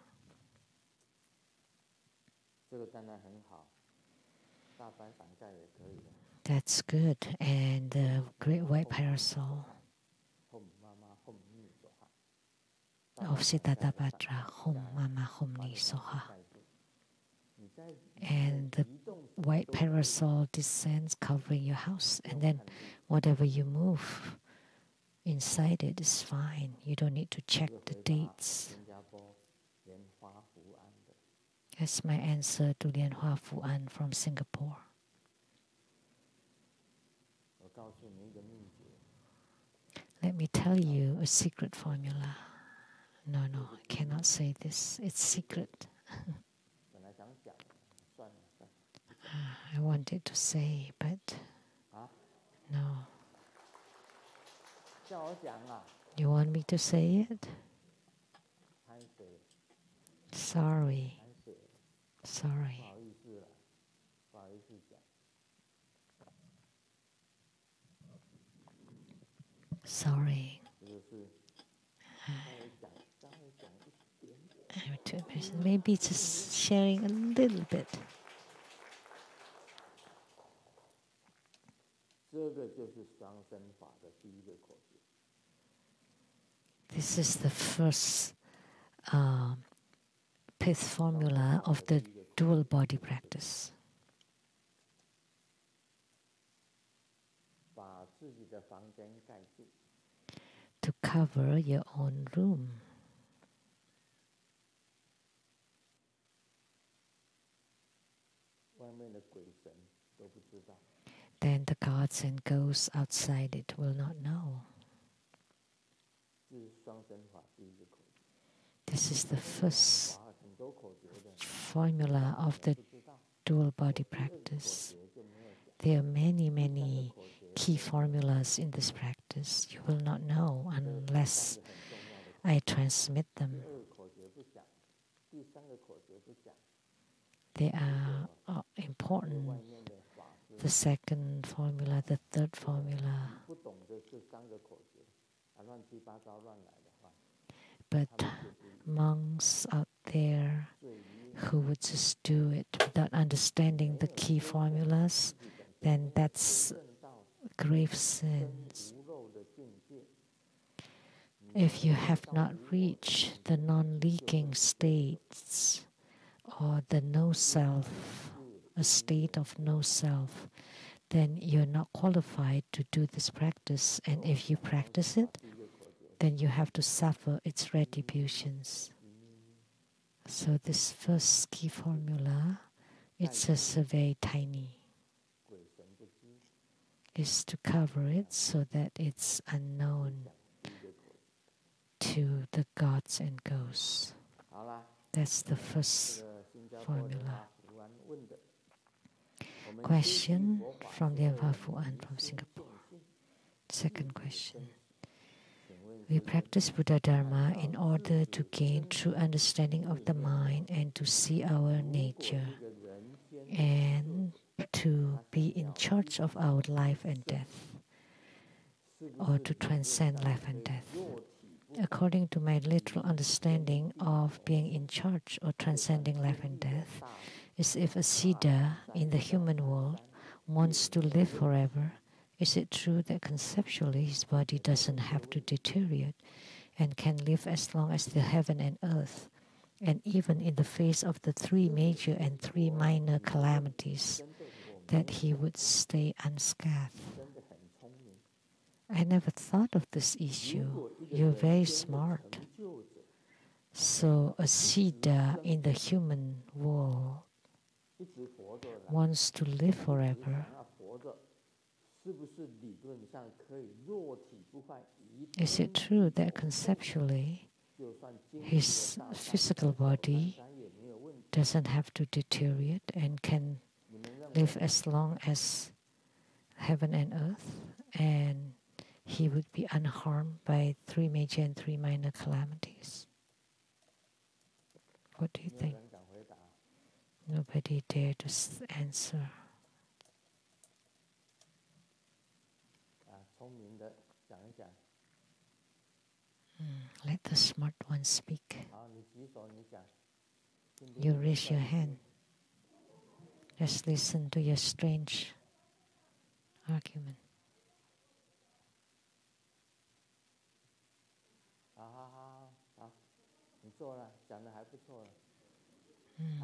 That's good. And the great white parasol of Siddhartha Hom Mama Hom Ni Soha. And the white parasol descends covering your house, and then whatever you move inside it is fine. You don't need to check the dates. That's my answer to Lian Hua Fu An from Singapore. Let me tell you a secret formula. No, I cannot say this. It's secret. I wanted to say, but no. You want me to say it? Sorry. Maybe just sharing a little bit. This is the first fifth formula of the dual body practice. To cover your own room. Then the gods and ghosts outside it will not know. This is the first formula of the dual body practice. There are many key formulas in this practice. You will not know unless I transmit them. They are important. The second formula, the third formula. But monks out there who would just do it without understanding the key formulas, then that's grave sins. If you have not reached the non-leaking states or the no-self, a state of no-self, then you're not qualified to do this practice. And if you practice it, then you have to suffer its retributions. So this first key formula, it's just very tiny. Is to cover it so that it's unknown to the gods and ghosts. That's the first formula. Question from Lian Hua Fu An from Singapore. Second question. We practice Buddha Dharma in order to gain true understanding of the mind and to see our nature and to be in charge of our life and death, or to transcend life and death. According to my literal understanding of being in charge or transcending life and death, is if a Siddha in the human world wants to live forever, is it true that conceptually his body doesn't have to deteriorate and can live as long as the heaven and earth, and even in the face of the 3 major and 3 minor calamities, that he would stay unscathed? I never thought of this issue. You're very smart. So a Siddha in the human world wants to live forever. Is it true that conceptually his physical body doesn't have to deteriorate and can live as long as heaven and earth, and he would be unharmed by 3 major and 3 minor calamities? What do you think? Nobody dare to answer. Let the smart one speak. You raise your hand. Just listen to your strange argument.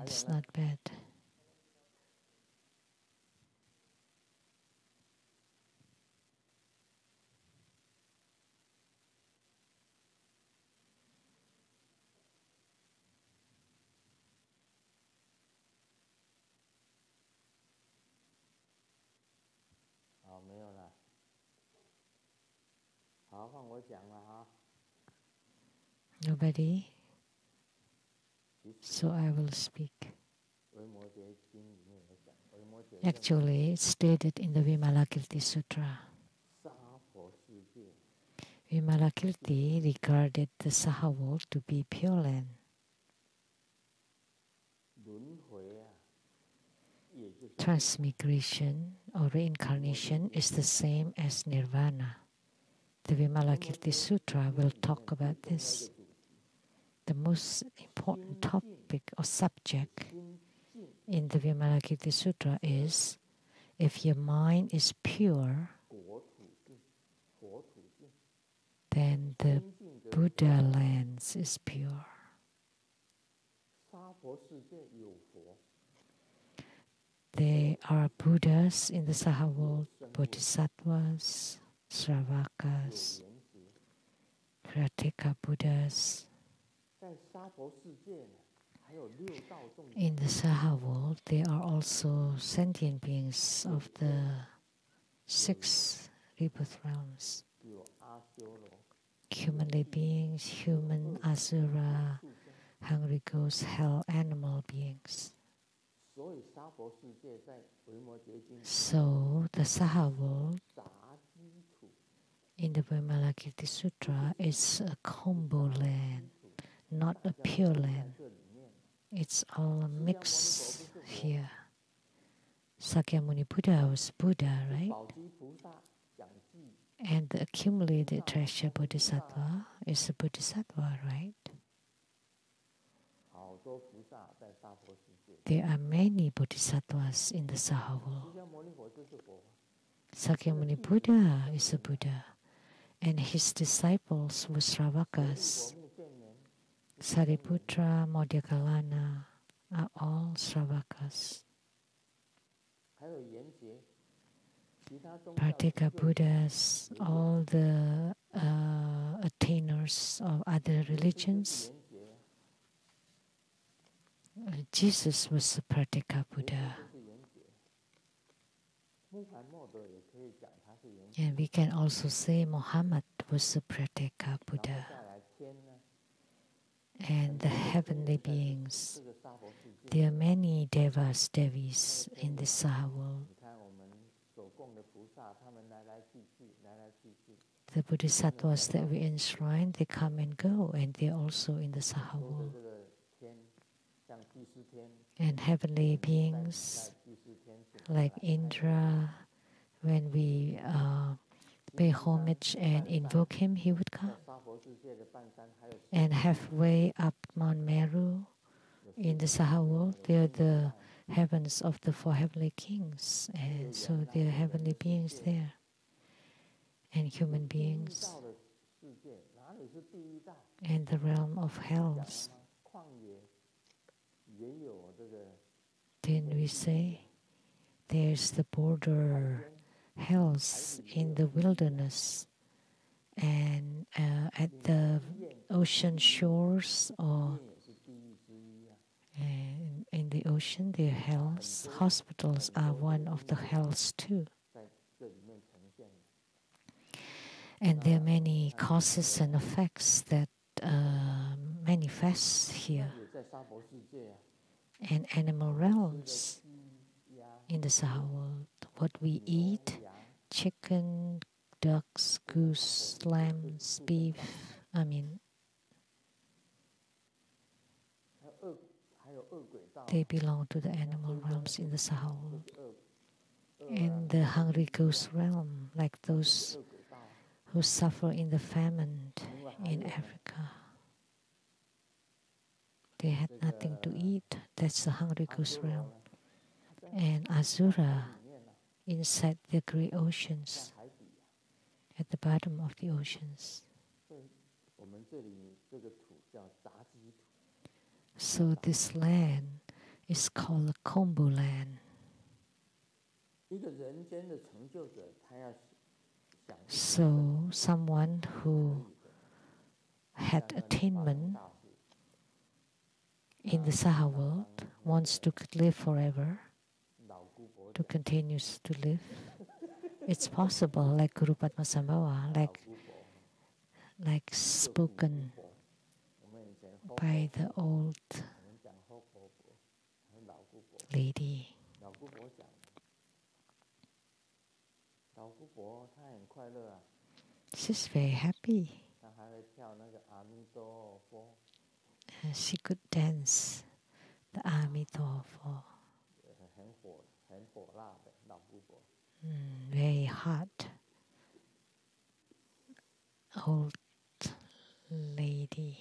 It's not bad. Nobody? So I will speak. Actually, it's stated in the Vimalakirti Sutra. Vimalakirti regarded the Saha world to be pure land. Transmigration or reincarnation is the same as nirvana. The Vimalakirti Sutra will talk about this. The most important topic or subject in the Vimalakirti Sutra is, if your mind is pure, then the Buddha lands is pure. There are Buddhas in the Saha world, Bodhisattvas, Sravakas, Prateka Buddhas. In the Saha world, there are also sentient beings of the 6 rebirth realms. Humanly beings, human, asura, hungry ghosts, hell, animal beings. So the Saha world in the Vimalakirti Sutra is a combo land, not a pure land. It's all mixed here. Sakyamuni Buddha was Buddha, right? And the accumulated treasure Bodhisattva is a Bodhisattva, right? There are many Bodhisattvas in the Saha world. Sakyamuni Buddha is a Buddha, and his disciples were Sravakas. Sariputra, Madhyakalana are all Sravakas. Prateka Buddhas, all the attainers of other religions. Jesus was a Prateka Buddha. And we can also say Muhammad was a Prateka Buddha. And the heavenly beings, there are many devas, devis in the Saha world. The Bodhisattvas that we enshrine, they come and go, and they are also in the Saha world. And heavenly beings like Indra, when we pay homage and invoke him, he would come. And halfway up Mount Meru in the Saha world, they are the heavens of the 4 heavenly kings, and so there are heavenly beings there, and human beings, and the realm of hells. Then we say there's the border hells in the wilderness, and at the ocean shores or in the ocean, the health hospitals are one of the hells too. And there are many causes and effects that manifest here. And animal realms in the Saha world, what we eat, chicken, ducks, goose, lambs, beef, they belong to the animal realms in the Saha world. And the hungry ghost realm, like those who suffer in the famine in Africa. They had nothing to eat. That's the hungry ghost realm. And Asura inside the great oceans, at the bottom of the oceans. So this land is called the Kombu land. So someone who had attainment in the Saha world wants to live forever, to continue to live. It's possible, like Guru Padmasambhava, like spoken by the old lady. She's very happy. She could dance the Amitabha. Very hot old lady.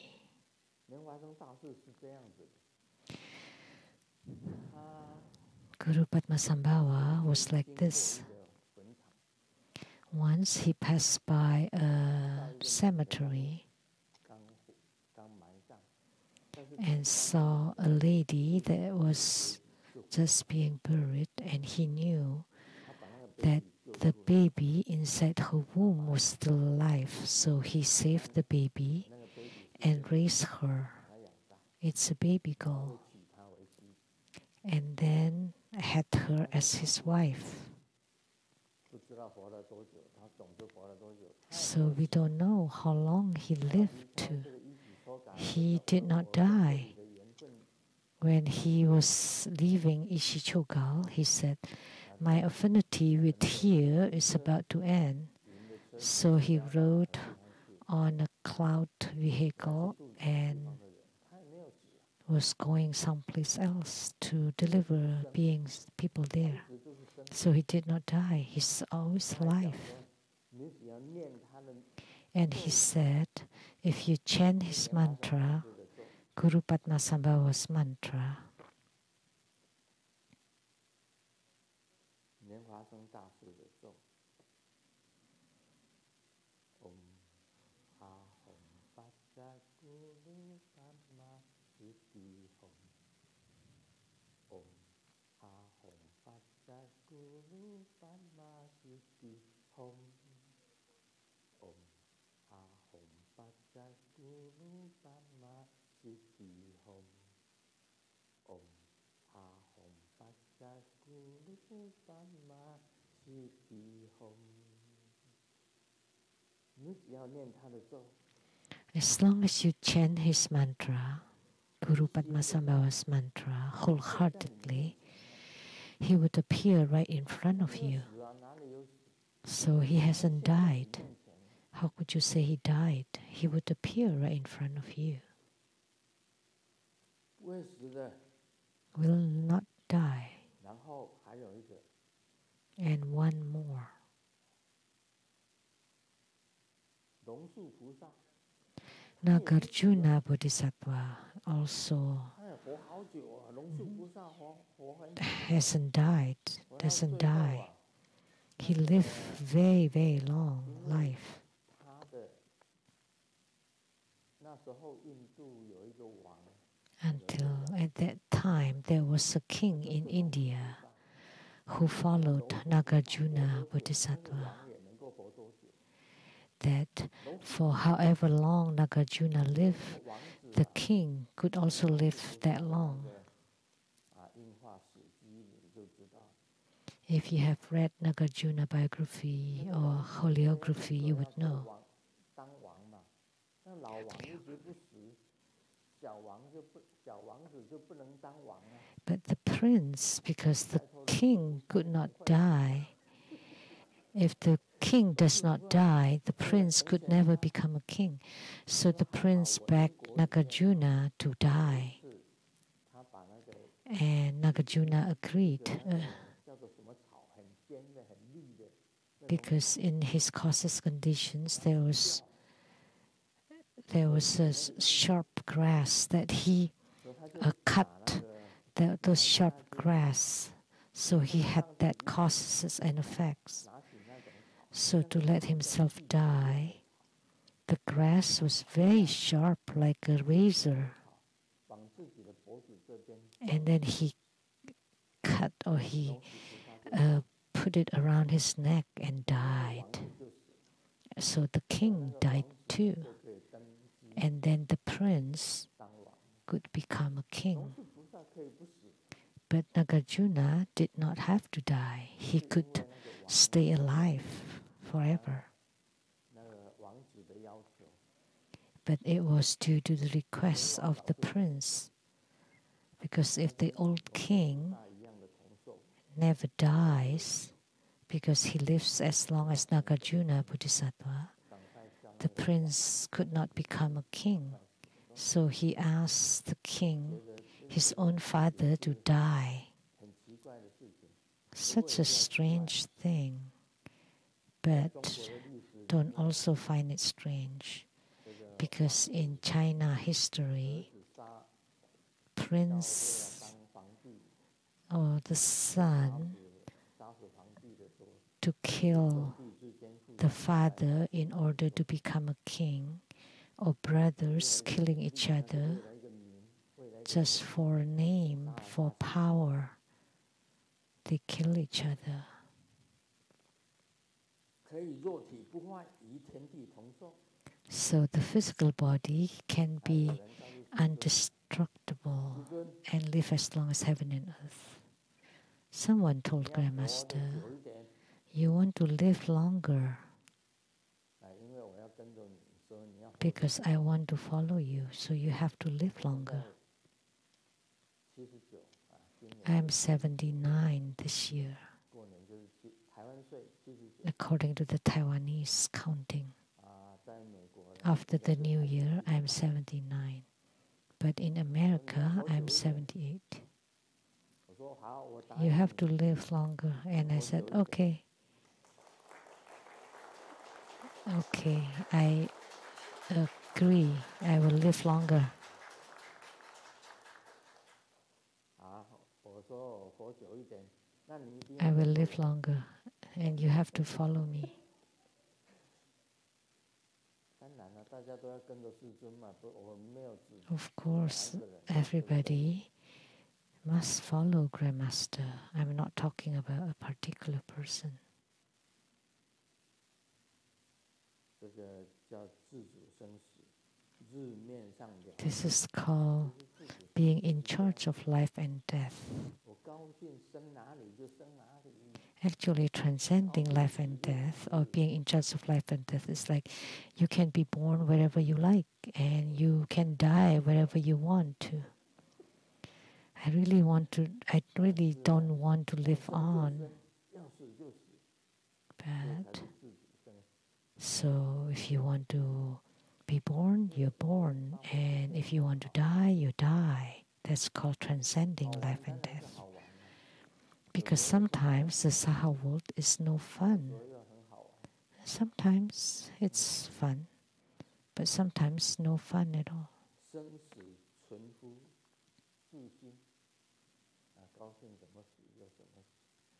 Guru Padmasambhava was like this. Once he passed by a cemetery and saw a lady that was just being buried, and he knew that the baby inside her womb was still alive. So he saved the baby and raised her. It's a baby girl. And then had her as his wife. So we don't know how long he lived to. He did not die. When he was leaving Ishichogal, he said, "My affinity with here is about to end." So he rode on a cloud vehicle and was going someplace else to deliver people there. So he did not die. He's always alive. And he said, if you chant his mantra, Guru Padmasambhava's mantra, as long as you chant his mantra, Guru Padmasambhava's mantra, wholeheartedly, he would appear right in front of you. So he hasn't died. How could you say he died? He would appear right in front of you. Will not die. And one more. Nagarjuna Bodhisattva also hasn't died, doesn't die. He lived very, very long life. Until at that time there was a king in India who followed Nagarjuna Bodhisattva. that for however long Nagarjuna lived, the king could also live that long. If you have read Nagarjuna biography or holiography, you would know. But the prince, because the king could not die, if the king does not die, the prince could never become a king. So the prince begged Nagarjuna to die. And Nagarjuna agreed because in his causes conditions there was a sharp grass that he cut those sharp grass, so he had that causes and effects. So to let himself die, the grass was very sharp like a razor, and then he cut or he put it around his neck and died. So the king died too, and then the prince could become a king. But Nagarjuna did not have to die. He could stay alive forever. But it was due to the request of the prince, because if the old king never dies, because he lives as long as Nagarjuna Bodhisattva, the prince could not become a king. So he asked the king, his own father, to die. Such a strange thing, but don't also find it strange, because in China history, prince or the son to kill the father in order to become a king, or brothers killing each other just for a name, for power. They kill each other. So the physical body can be indestructible and live as long as heaven and earth. Someone told Grandmaster, you want to live longer because I want to follow you, so you have to live longer. I am 79 this year, according to the Taiwanese counting. After the new year, I am 79. But in America, I am 78. You have to live longer. And I said, okay. Okay, I agree. I will live longer. I will live longer, and you have to follow me. Of course, everybody must follow Grandmaster. I'm not talking about a particular person. This is called being in charge of life and death. Actually, transcending life and death, or being in charge of life and death, is like you can be born wherever you like, and you can die wherever you want to. I really don't want to live on. But so if you want to be born, you're born. And if you want to die, you die. That's called transcending life and death. Because sometimes the Saha world is no fun. Sometimes it's fun, but sometimes no fun at all.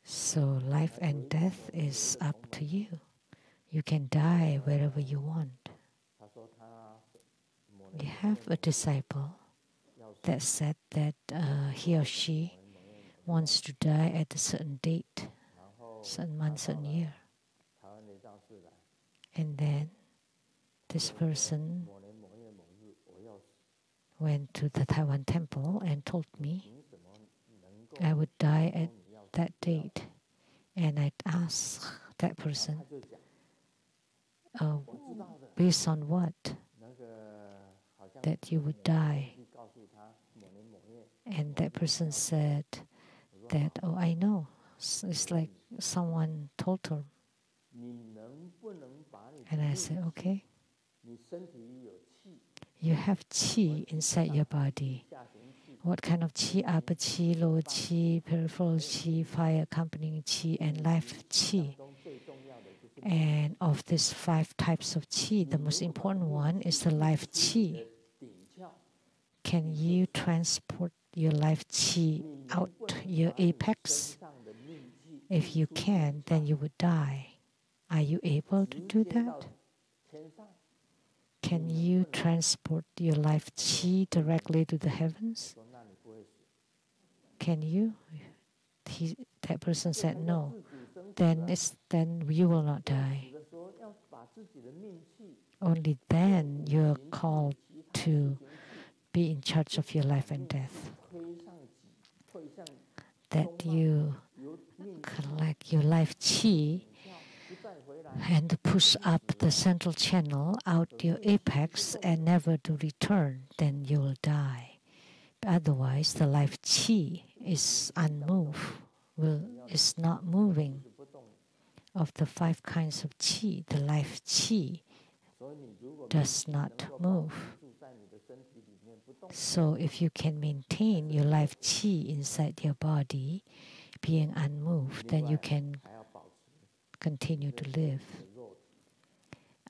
So life and death is up to you. You can die wherever you want. We have a disciple that said that he or she wants to die at a certain date, certain month, certain year. And then this person went to the Taiwan temple and told me I would die at that date. And I asked that person, based on what? That you would die. And that person said that, oh, I know. It's like someone told her. And I said, okay. You have qi inside your body. What kind of qi? Upper qi, lower qi, peripheral qi, fire accompanying qi, and life qi. And of these 5 types of qi, the most important one is the life qi. Can you transport your life qi out your apex? If you can, then you would die. Are you able to do that? Can you transport your life qi directly to the heavens? Can you? That person said no. Then you will not die. Only then you are called to be in charge of your life and death. That you collect your life qi and push up the central channel out your apex and never to return, then you will die. Otherwise, the life qi is unmoved, is not moving. Of the 5 kinds of qi, the life qi does not move. So if you can maintain your life qi inside your body, being unmoved, then you can continue to live.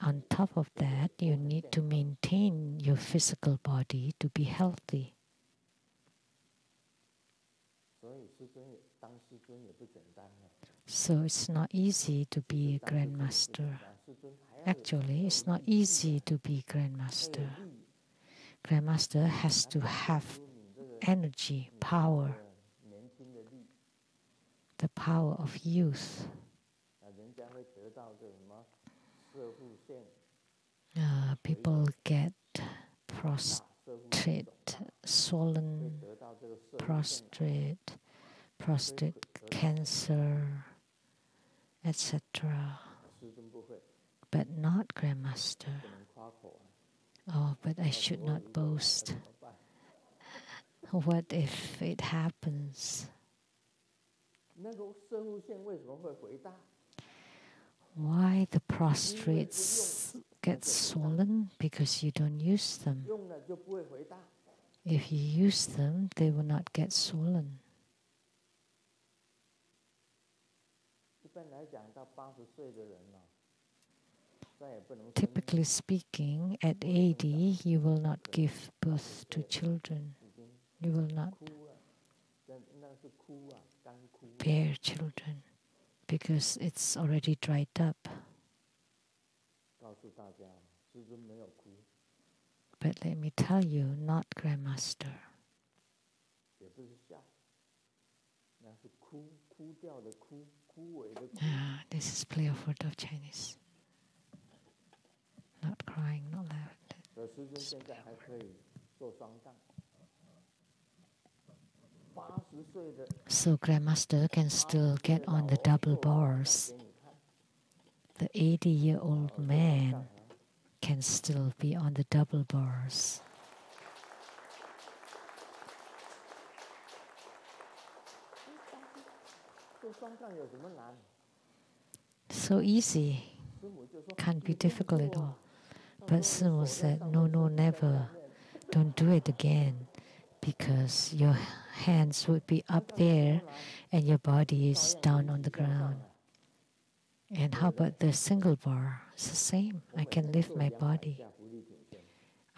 On top of that, you need to maintain your physical body to be healthy. So it's not easy to be a grandmaster. Actually, it's not easy to be grandmaster. Grandmaster has to have energy, power, the power of youth. People get prostate cancer, etc. But not grandmaster. Oh, but I should not boast. What if it happens? Why the prostrates get swollen? Because you don't use them. If you use them, they will not get swollen. Typically speaking, at 80, you will not give birth to children. You will not bear children because it's already dried up. But let me tell you, not grandmaster. This is play of word of Chinese. Not crying, not loud. So grandmaster can still get on the double bars. The 80-year-old man can still be on the double bars. So easy, can't be difficult at all. But Simu said, no, never, don't do it again, because your hands would be up there and your body is down on the ground. And how about the single bar? It's the same. I can lift my body.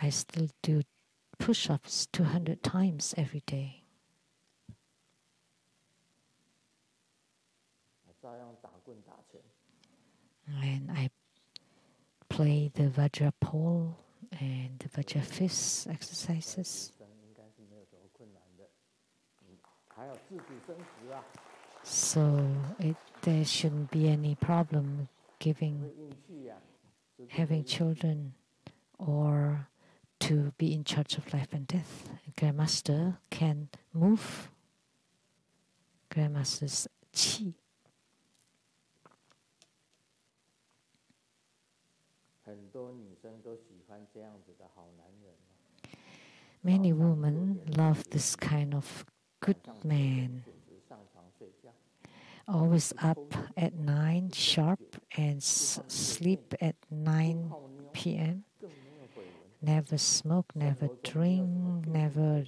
I still do push-ups 200 times every day. And I play the Vajra pole and the Vajra fist exercises. So there shouldn't be any problem having children. or to be in charge of life and death. Grandmaster can move Grandmaster's qi. Many women love this kind of good man, always up at 9 sharp and sleep at 9 p.m. Never smoke, never drink, never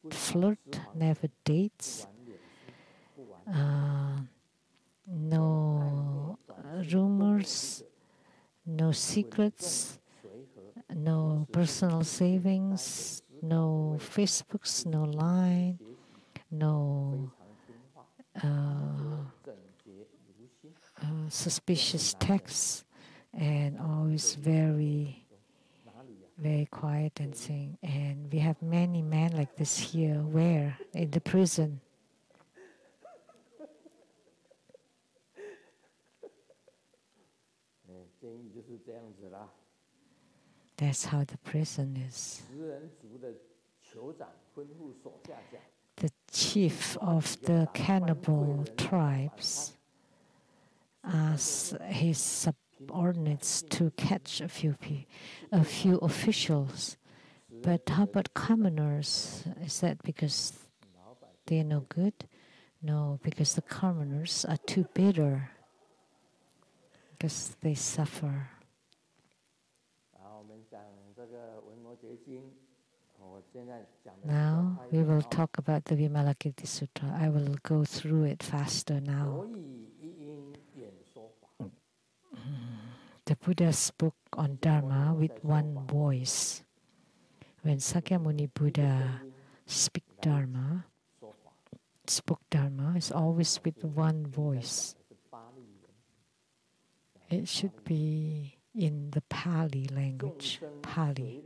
flirt, never dates. No rumors, no secrets, no personal savings, no Facebooks, no Line, no suspicious texts, and always very, very quiet and sing. And we have many men like this here. Where? In the prison. That's how the prison is. The chief of the cannibal tribes asks his subordinates to catch a few officials. But how about commoners? Is that because they are no good? No, because the commoners are too bitter, because they suffer. Now we will talk about the Vimalakirti Sutra. I will go through it faster now. The Buddha spoke on Dharma with one voice. When Sakyamuni Buddha spoke Dharma, it's always with one voice. It should be in the Pali language, Pali.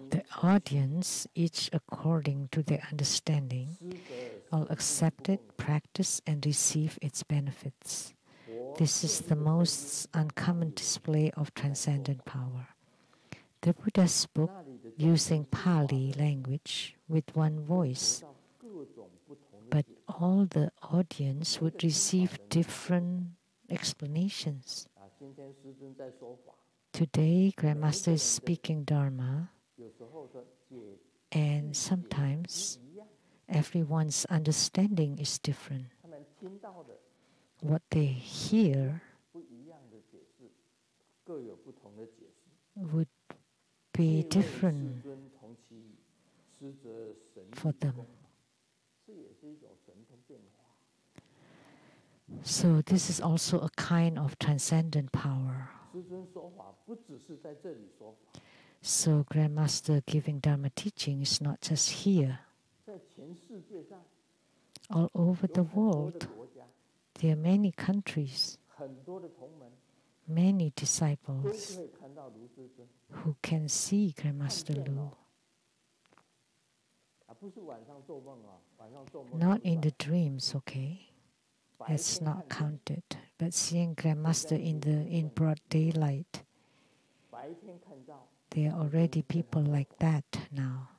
The audience, each according to their understanding, all accept it, practice, and receive its benefits. This is the most uncommon display of transcendent power. The Buddha spoke using Pali language with one voice, but all the audience would receive different explanations. Today, Grandmaster is speaking Dharma, and sometimes everyone's understanding is different. What they hear would be different for them. So this is also a kind of transcendent power. So Grandmaster giving Dharma teaching is not just here. All over the world, there are many countries, many disciples who can see Grandmaster Lu. Not in the dreams, okay? That's not counted. But seeing Grandmaster in broad daylight, there are already people like that now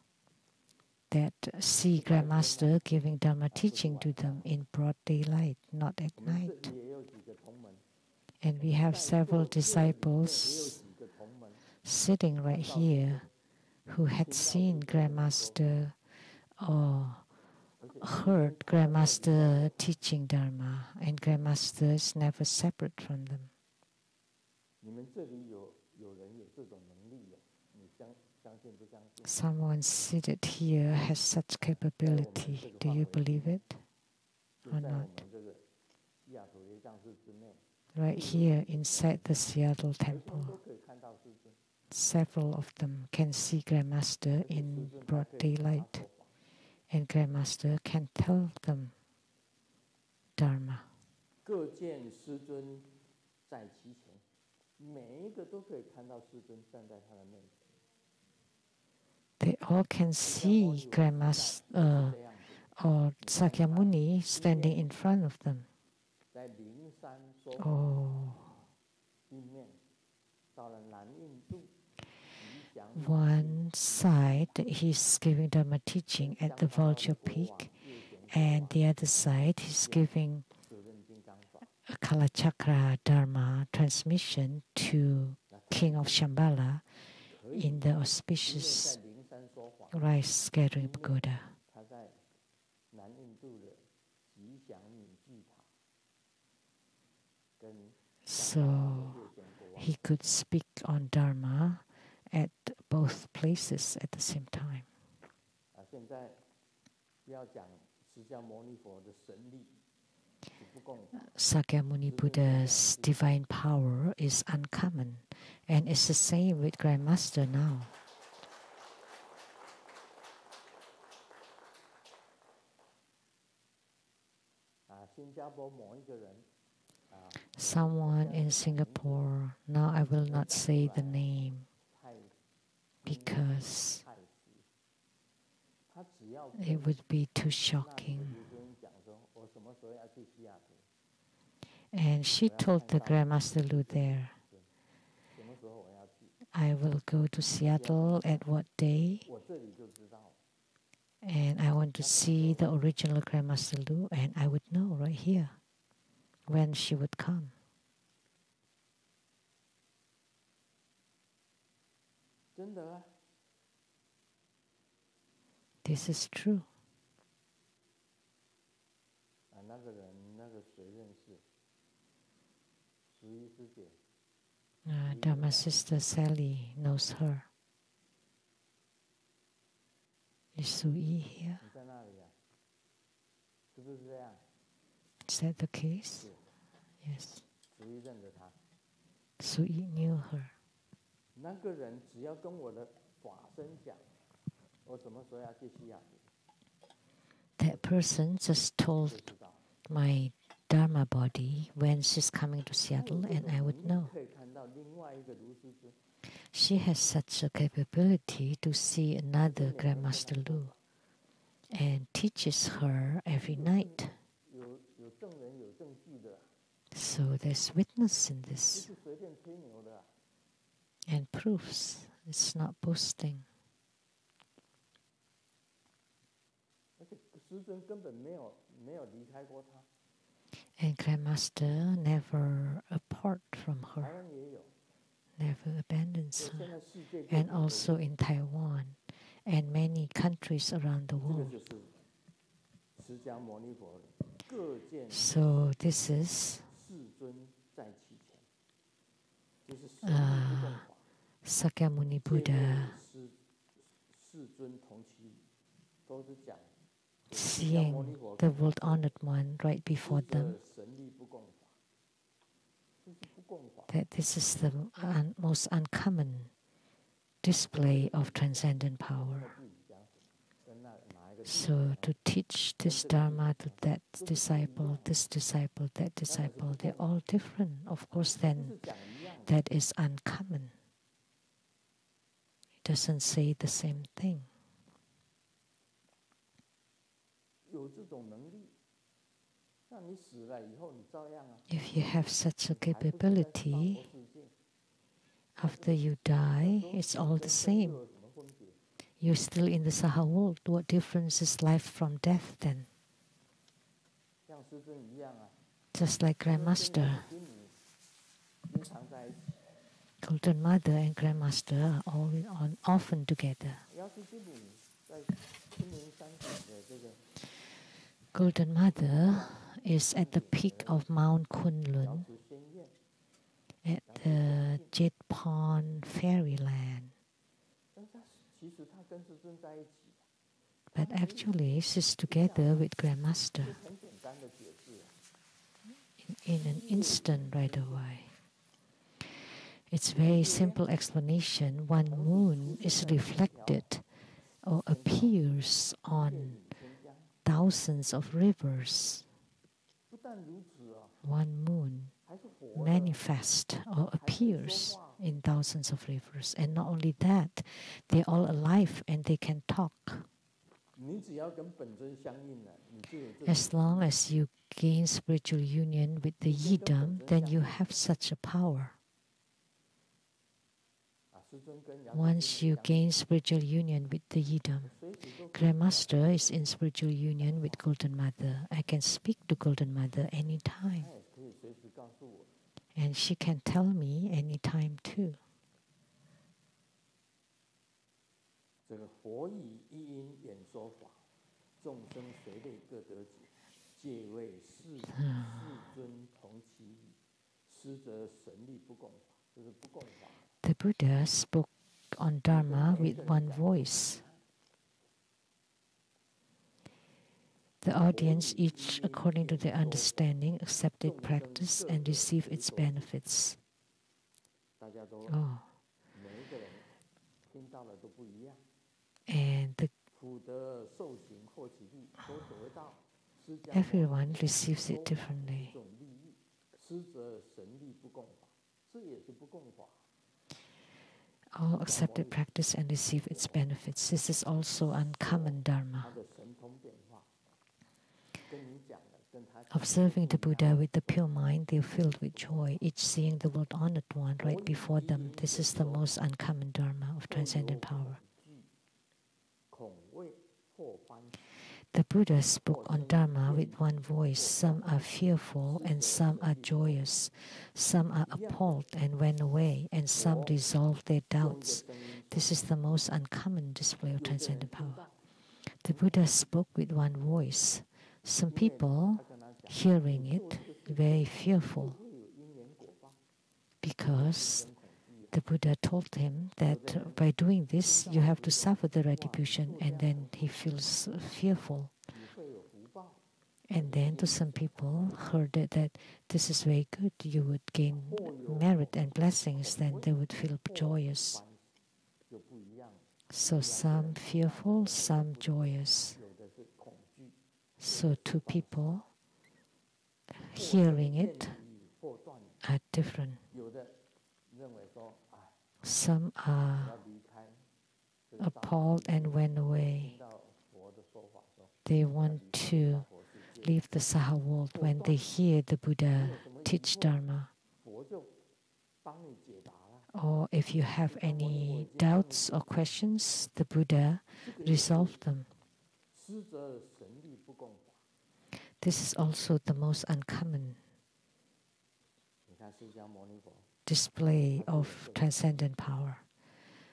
that see Grandmaster giving Dharma teaching to them in broad daylight, not at night. And we have several disciples sitting right here who had seen Grandmaster or heard Grandmaster teaching Dharma, and Grandmaster is never separate from them. Someone seated here has such capability. Do you believe it or not? Right here inside the Seattle temple, several of them can see Grandmaster in broad daylight, and Grandmaster can tell them Dharma. They all can see Grandmaster or Sakyamuni standing in front of them. Oh. One side he's giving Dharma teaching at the Vulture Peak, and the other side he's giving a Kalachakra Dharma transmission to King of Shambhala in the auspicious rice gathering pagoda. So he could speak on Dharma at both places at the same time. Sakyamuni Buddha's divine power is uncommon, and it's the same with Grandmaster now. Someone in Singapore, now I will not say the name because it would be too shocking. And she told the Grandmaster Lu there, I will go to Seattle at what day? And I want to see the original Grandmaster Lu, and I would know right here when she would come. This is true. Dharma sister Sally knows her. Is Sui here? Is that the case? Yes. Sui knew her. That person just told my Dharma body when she's coming to Seattle, and I would know. She has such a capability to see another Grandmaster Lu and teaches her every night. So there's witness in this and proofs. It's not boasting. And Grandmaster never apart from her, never abandons her. And also in Taiwan and many countries around the world. So this is Sakyamuni Buddha seeing the world honored one right before them, that this is the most uncommon display of transcendent power. So to teach this Dharma to that disciple, that disciple, they're all different. Of course, then that is uncommon. It doesn't say the same thing. If you have such a capability, after you die, it's all the same. You're still in the Saha world. What difference is life from death then? Just like Grandmaster. Golden Mother and Grandmaster are often together. Golden Mother is at the peak of Mount Kunlun at the Jet Pond Fairyland. But actually, she's together with Grandmaster in an instant right away. It's very simple explanation. One moon is reflected or appears on thousands of rivers. One moon manifests or appears in thousands of rivers. And not only that, they're all alive and they can talk. As long as you gain spiritual union with the yidam, then you have such a power. Once you gain spiritual union with the yidam, Grandmaster is in spiritual union with Golden Mother. I can speak to Golden Mother anytime. And she can tell me anytime too. The Buddha spoke on Dharma with one voice. The audience, each according to their understanding, accepted practice and received its benefits. Oh. And everyone receives it differently. All accepted practice and receive its benefits. This is also uncommon Dharma. Observing the Buddha with the pure mind, they are filled with joy, each seeing the world honored one right before them. This is the most uncommon Dharma of transcendent power. The Buddha spoke on Dharma with one voice. Some are fearful and some are joyous. Some are appalled and went away, and some resolved their doubts. This is the most uncommon display of transcendent power. The Buddha spoke with one voice. Some people, hearing it, very fearful, because the Buddha told him that by doing this, you have to suffer the retribution, and then he feels fearful. And then to some people heard that this is very good, you would gain merit and blessings, then they would feel joyous. So some fearful, some joyous. So two people hearing it are different. Some are appalled and went away. They want to leave the Saha world when they hear the Buddha teach Dharma. Or if you have any doubts or questions, the Buddha resolved them. This is also the most uncommon display of transcendent power.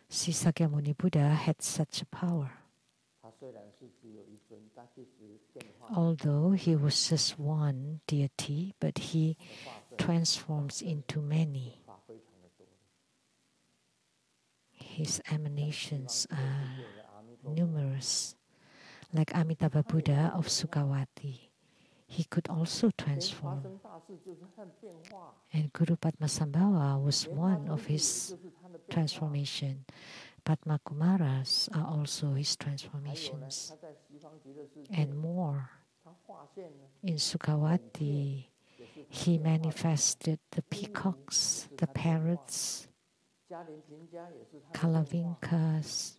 Sri Sakyamuni Buddha had such a power. Although he was just one deity, but he transforms into many. His emanations are numerous. Like Amitabha Buddha of Sukhavati, he could also transform. And Guru Padmasambhava was one of his transformation. Padma Kumaras are also his transformations. And more. In Sukhavati, he manifested the peacocks, the parrots, kalavinkas.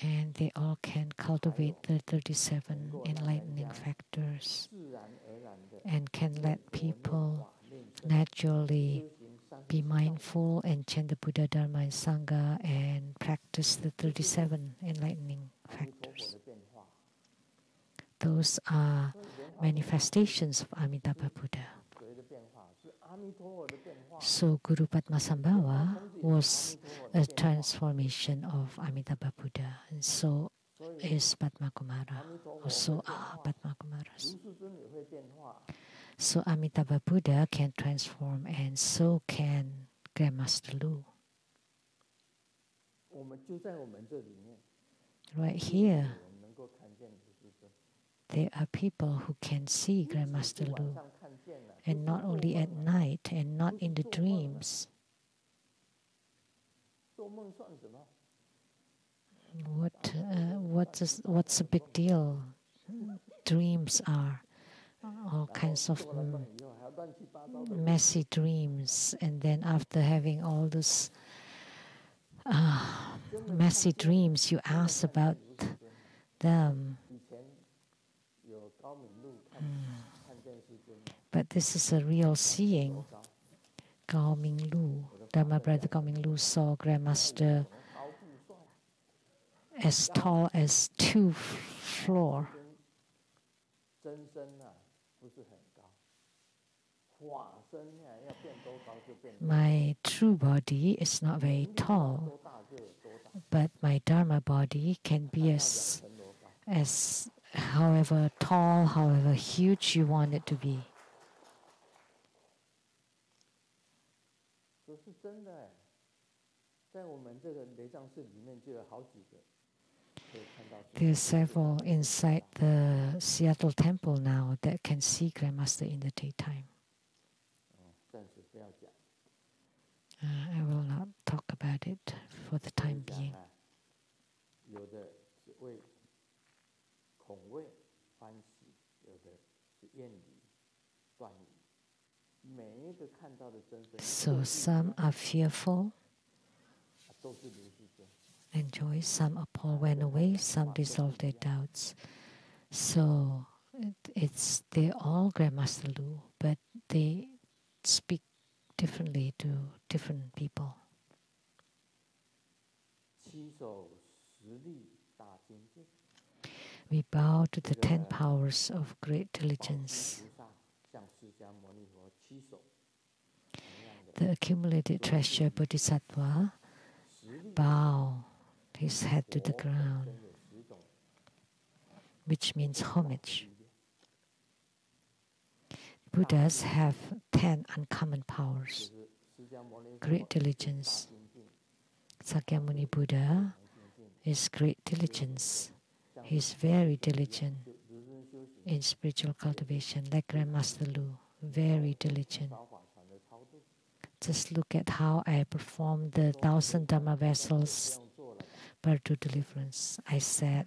And they all can cultivate the 37 enlightening factors and can let people naturally be mindful and chant the Buddha, Dharma, and Sangha and practice the 37 enlightening factors. Those are manifestations of Amitabha Buddha. So Guru Padmasambhava was a transformation of Amitabha Buddha, and so is Padma Kumara. Also are Padma Kumaras. So Amitabha Buddha can transform, and so can Grandmaster Lu. Right here, there are people who can see Grandmaster Lu. And not only at night and not in the dreams. What's a big deal? Dreams are all kinds of messy dreams, and then after having all this messy dreams, you ask about them. But this is a real seeing. Gao Ming Lu, Dharma brother Gao Ming Lu saw Grandmaster as tall as 2 floors. My true body is not very tall, but my Dharma body can be as however tall, however huge you want it to be. There are several inside the Seattle temple now that can see Grandmaster in the daytime. I will not talk about it for the time being. So some are fearful, enjoy, some appalled, went away, some dissolved their doubts. So they're all Grandmaster Lu, but they speak differently to different people. We bow to the 10 powers of great diligence. The accumulated treasure Bodhisattva bow his head to the ground, which means homage. Buddhas have 10 uncommon powers. Great diligence. Sakyamuni Buddha is great diligence. He is very diligent in spiritual cultivation, like Grandmaster Lu, very diligent. Just look at how I performed the 1,000 Dharma vessels per to deliverance. I said,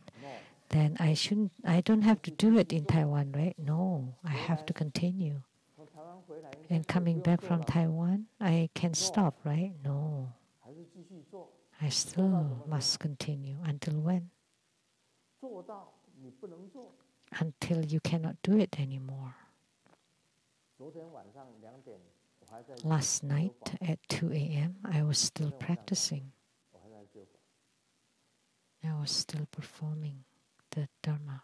then I don't have to do it in Taiwan, right? No, I have to continue. And coming back from Taiwan, I can stop, right? No. I still must continue. Until when? Until you cannot do it anymore. Last night at 2 a.m., I was still practicing. I was still performing the Dharma.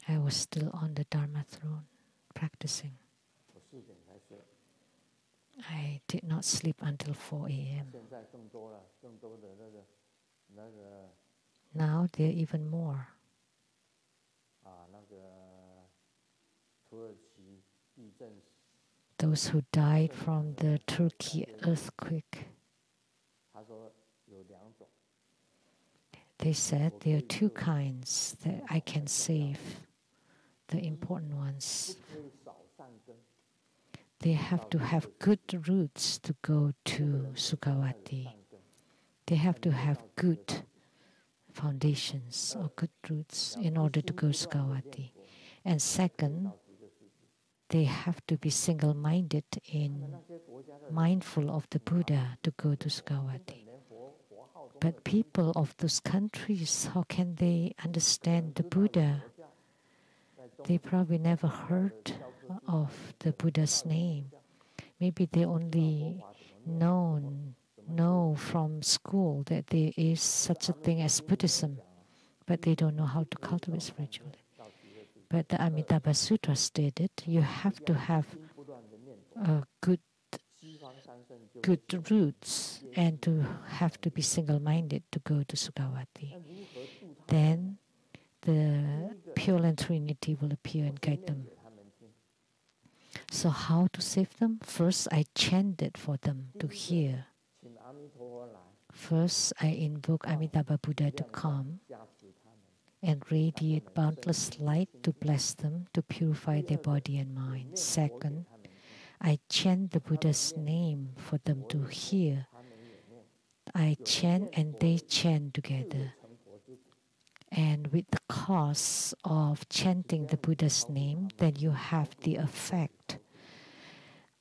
I was still on the Dharma throne, practicing. I did not sleep until 4 a.m. Now there are even more. Those who died from the Turkey earthquake. They said there are 2 kinds that I can save, the important ones. They have to have good roots to go to Sukhavati. They have to have good foundations or good roots in order to go to Sukhavati. And second, they have to be single-minded in mindful of the Buddha to go to Sukhavati. But people of those countries, how can they understand the Buddha? They probably never heard of the Buddha's name. Maybe they only know from school that there is such a thing as Buddhism, but they don't know how to cultivate spiritually. But the Amitabha Sutra stated you have to have good roots and to have to be single-minded to go to Sukhavati. Then the Pure Land Trinity will appear and guide them. So how to save them? First, I chanted for them to hear. First, I invoke Amitabha Buddha to come and radiate boundless light to bless them, to purify their body and mind. Second, I chant the Buddha's name for them to hear. I chant and they chant together. And with the cause of chanting the Buddha's name, then you have the effect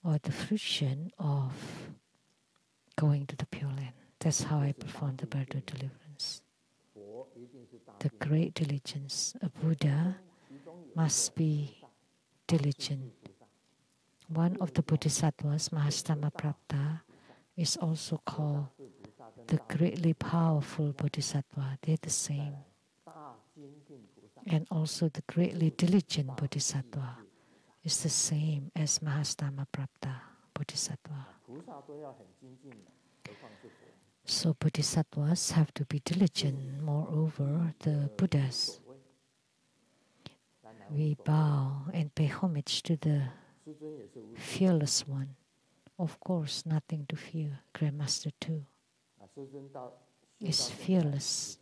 or the fruition of going to the Pure Land. That's how I perform the birth of deliverance. The great diligence. A Buddha must be diligent. One of the Bodhisattvas, Mahastamaprapta, is also called the greatly powerful Bodhisattva. They're the same. And also the greatly diligent Bodhisattva is the same as Mahastamaprapta Bodhisattva. So Bodhisattvas have to be diligent. Moreover, the Buddhas, we bow and pay homage to the fearless one. Of course, nothing to fear. Grandmaster too is fearless.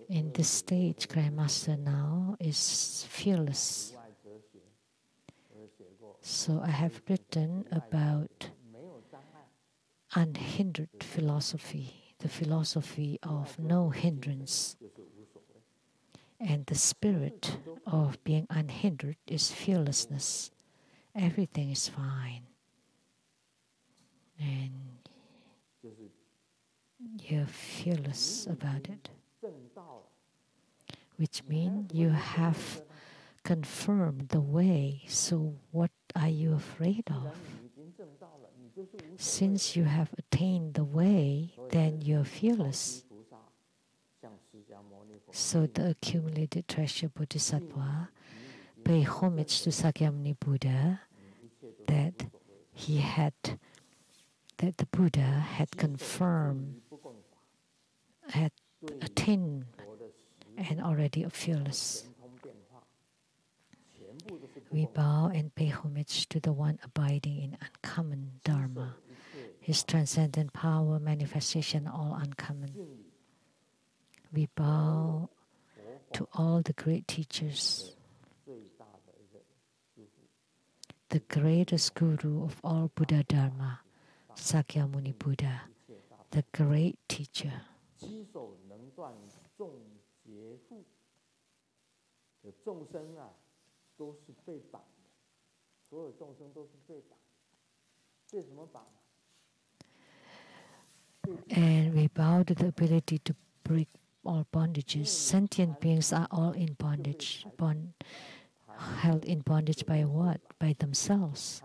In this stage, Grandmaster now is fearless. So I have written about unhindered philosophy, the philosophy of no hindrance. And the spirit of being unhindered is fearlessness. Everything is fine. And you're fearless about it. Which means you have confirmed the way. So what are you afraid of? Since you have attained the way, then you're fearless. So the accumulated treasure Bodhisattva pay homage to Sakyamuni Buddha that the Buddha had confirmed, had attained and already fearless. We bow and pay homage to the one abiding in uncommon Dharma. His transcendent power, manifestation, all uncommon. We bow to all the great teachers. The greatest guru of all Buddha Dharma, Sakyamuni Buddha, the great teacher. And we bow to the ability to break all bondages. Sentient beings are all in bondage. Held in bondage by what? By themselves.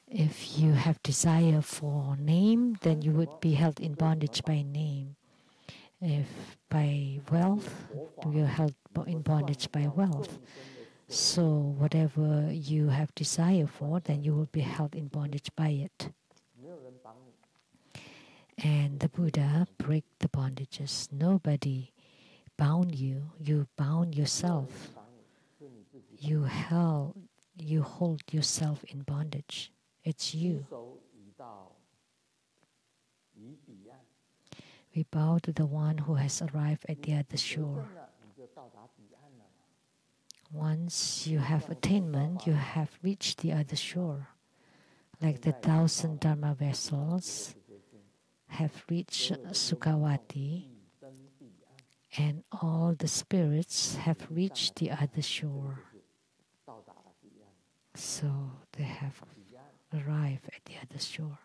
If you have desire for name, then you would be held in bondage by name. If by wealth, you're held in bondage by wealth. So whatever you have desire for, then you will be held in bondage by it. And the Buddha break the bondages. Nobody bound you. You bound yourself. You hold yourself in bondage. It's you. We bow to the one who has arrived at the other shore. Once you have attainment, you have reached the other shore. Like the 1,000 Dharma vessels have reached Sukhavati, and all the spirits have reached the other shore. So they have arrived at the other shore.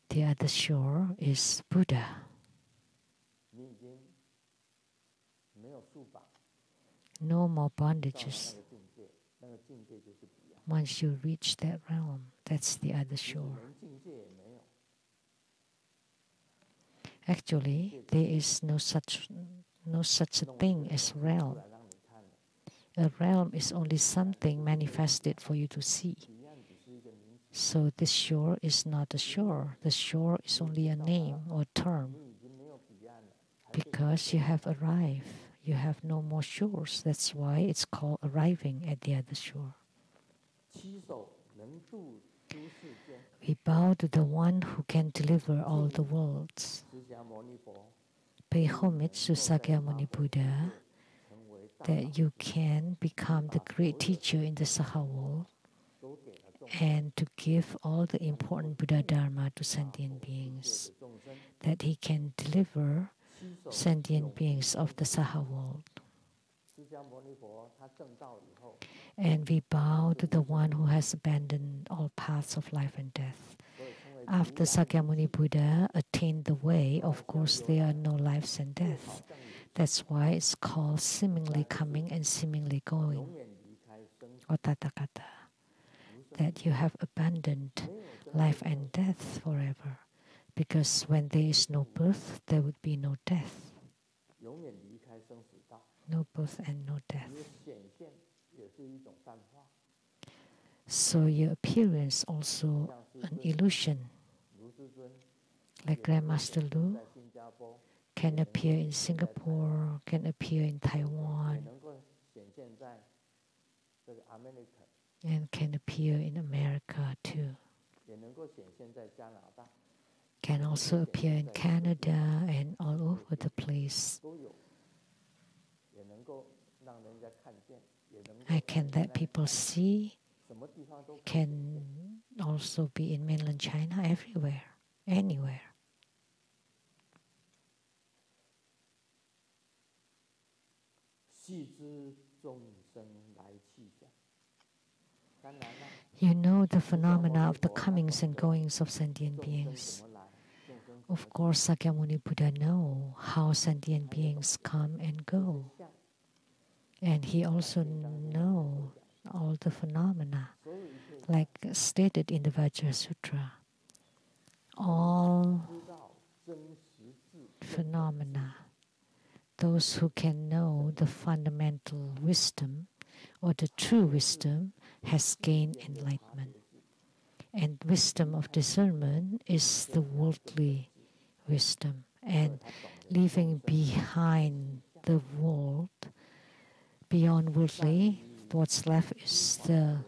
The other shore is Buddha. No more bondages. Once you reach that realm, that's the other shore. Actually, there is no such a thing as realm. A realm is only something manifested for you to see. So this shore is not a shore. The shore is only a name or term. Because you have arrived, you have no more shores. That's why it's called arriving at the other shore. We bow to the one who can deliver all the worlds. Pay homage to Sakyamuni Buddha that you can become the great teacher in the Saha world and to give all the important Buddha Dharma to sentient beings, that he can deliver sentient beings of the Saha world. And we bow to the one who has abandoned all paths of life and death. After Sakyamuni Buddha attained the way, of course, there are no lives and deaths. That's why it's called seemingly coming and seemingly going, or Tathagata, that you have abandoned life and death forever. Because when there is no birth, there would be no death. No birth and no death. So your appearance also an illusion. Like Grandmaster Lu can appear in Singapore, can appear in Taiwan, and can appear in America too. Can also appear in Canada and all over the place. I can let people see, can also be in mainland China, everywhere, anywhere. You know the phenomena of the comings and goings of sentient beings. Of course, Sakyamuni Buddha knows how sentient beings come and go. And he also knows all the phenomena, like stated in the Vajra Sutra. All phenomena, those who can know the fundamental wisdom or the true wisdom has gained enlightenment. And wisdom of discernment is the worldly wisdom. And leaving behind the world, beyond worldly, what's left is the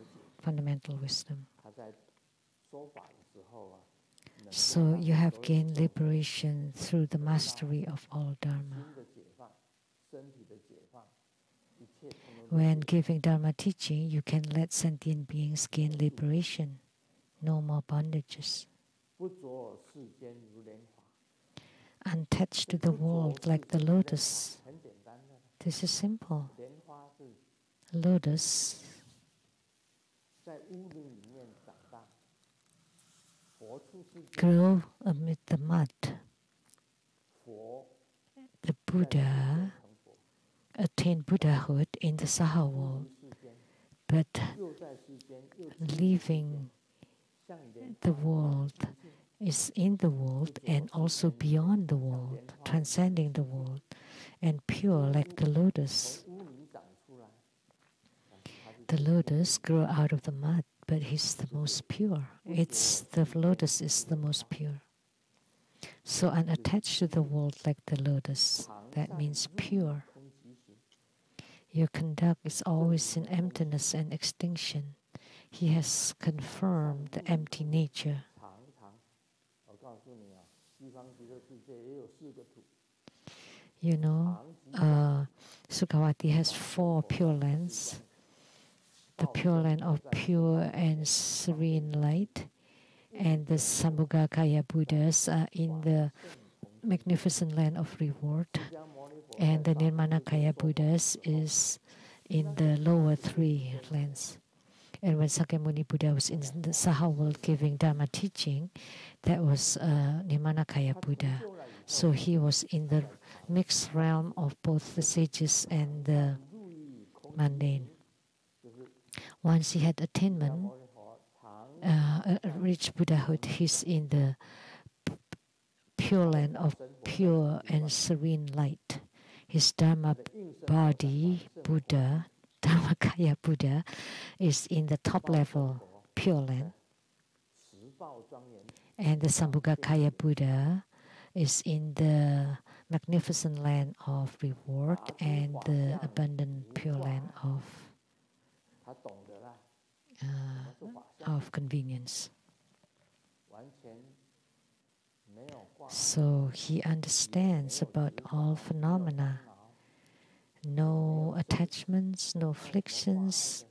fundamental wisdom. So you have gained liberation through the mastery of all Dharma. When giving Dharma teaching, you can let sentient beings gain liberation. No more bondages. Untouched to the world like the lotus. This is simple. Lotus grow amid the mud. The Buddha attained Buddhahood in the Saha world, but leaving the world is in the world and also beyond the world, transcending the world, and pure like the lotus. The lotus grew out of the mud, but he's the most pure. The lotus is the most pure. So unattached to the world like the lotus, that means pure. Your conduct is always in emptiness and extinction. He has confirmed the empty nature. You know, Sukhavati has 4 pure lands. The pure land of pure and serene light, and the Sambhogakaya Buddhas are in the magnificent land of reward, and the Nirmanakaya Buddhas is in the lower 3 lands. And when Sakyamuni Buddha was in the Saha world giving Dharma teaching, that was Nirmanakaya Buddha. So he was in the mixed realm of both the sages and the mundane. Once he had attainment, reached Buddhahood, he's in the pure land of pure and serene light. His Dharma body, Buddha, Dharmakaya Buddha, is in the top level, pure land. And the Sambhogakaya Buddha is in the magnificent land of reward and the abundant pure land of convenience. So he understands about all phenomena. No attachments, no afflictions,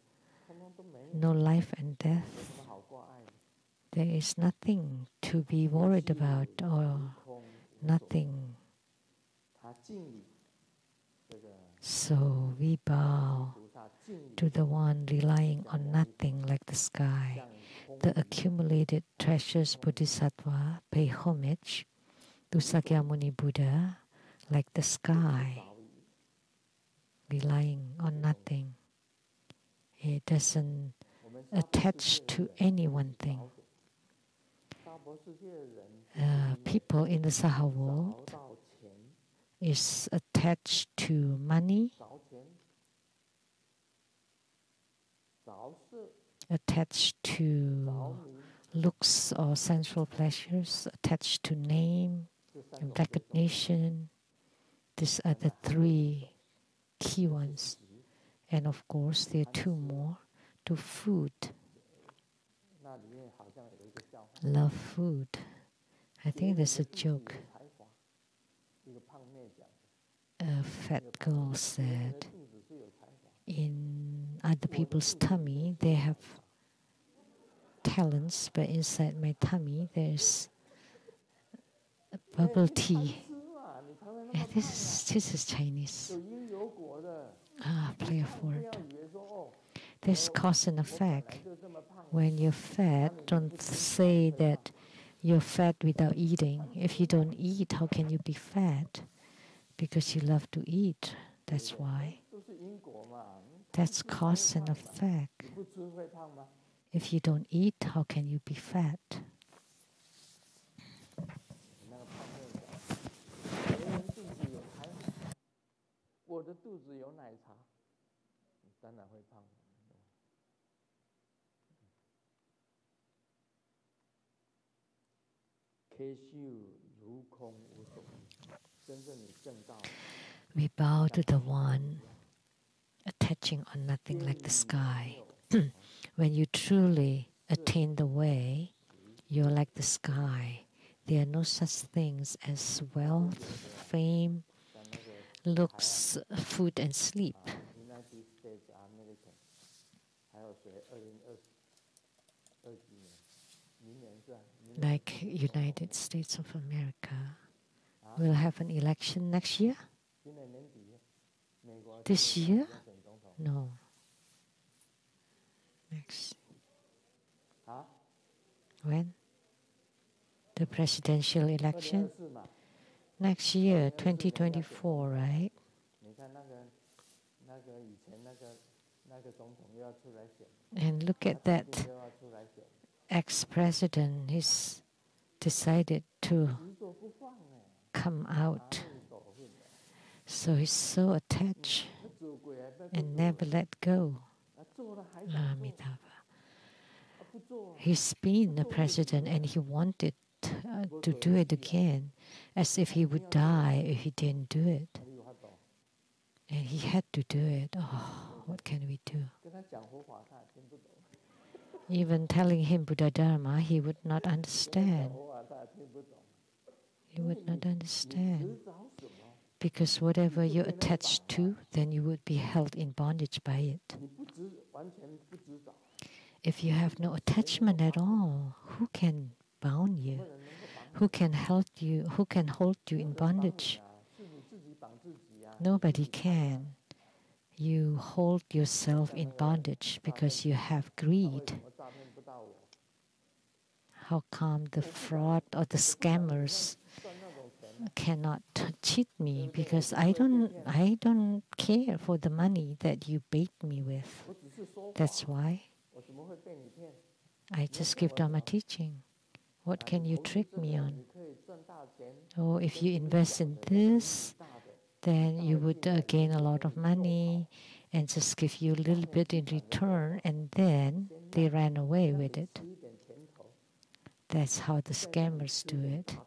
no life and death. There is nothing to be worried about or nothing So we bow to the one relying on nothing like the sky. The accumulated treasures Bodhisattva pay homage to Sakyamuni Buddha like the sky, relying on nothing. It doesn't attach to any one thing. People in the Saha world is attached to money, attached to looks or sensual pleasures, attached to name, recognition. These are the three key ones. And of course, there are two more, to food. Love food. I think there's a joke. A fat girl said, in other people's tummy, they have talents, but inside my tummy, there's bubble tea. Yeah, this is Chinese. Play a word. There's cause and effect. When you're fat, don't say that you're fat without eating. If you don't eat, how can you be fat? Because you love to eat. That's why. That's cause and effect. If you don't eat, how can you be fat? We bow to the one attaching on nothing like the sky. When you truly attain the way, you're like the sky. There are no such things as wealth, fame, looks, food, and sleep. Like United States of America will have an election next year? This year? No. Next. When? The presidential election? Next year, 2024, right? And look at that ex-president. He's decided to come out. So he's so attached and never let go. He's been a president and he wanted to do it again, as if he would die if he didn't do it. And he had to do it. Oh, what can we do? Even telling him Buddha Dharma, he would not understand. He would not understand. Because whatever you're attached to, then you would be held in bondage by it. If you have no attachment at all, who can bound you? Who can hold you? Who can hold you in bondage? Nobody can. You hold yourself in bondage because you have greed. How come the fraud or the scammers cannot cheat me? Because I don't care for the money that you bait me with. That's why. I just give Dharma teaching. What can you trick me on? Oh, if you invest in this, then you would gain a lot of money and just give you a little bit in return, and then they ran away with it. That's how the scammers do it.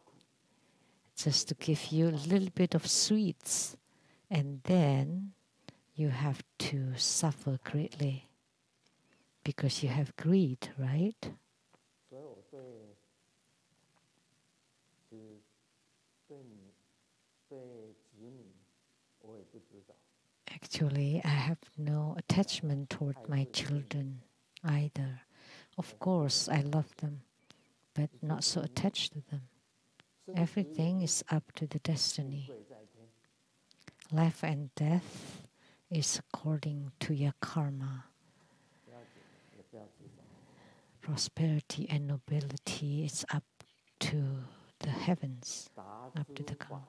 Just to give you a little bit of sweets, and then you have to suffer greatly because you have greed, right? Actually, I have no attachment toward my children either. Of course, I love them, but not so attached to them. Everything is up to the destiny. Life and death is according to your karma. Prosperity and nobility is up to the heavens, up to the karma.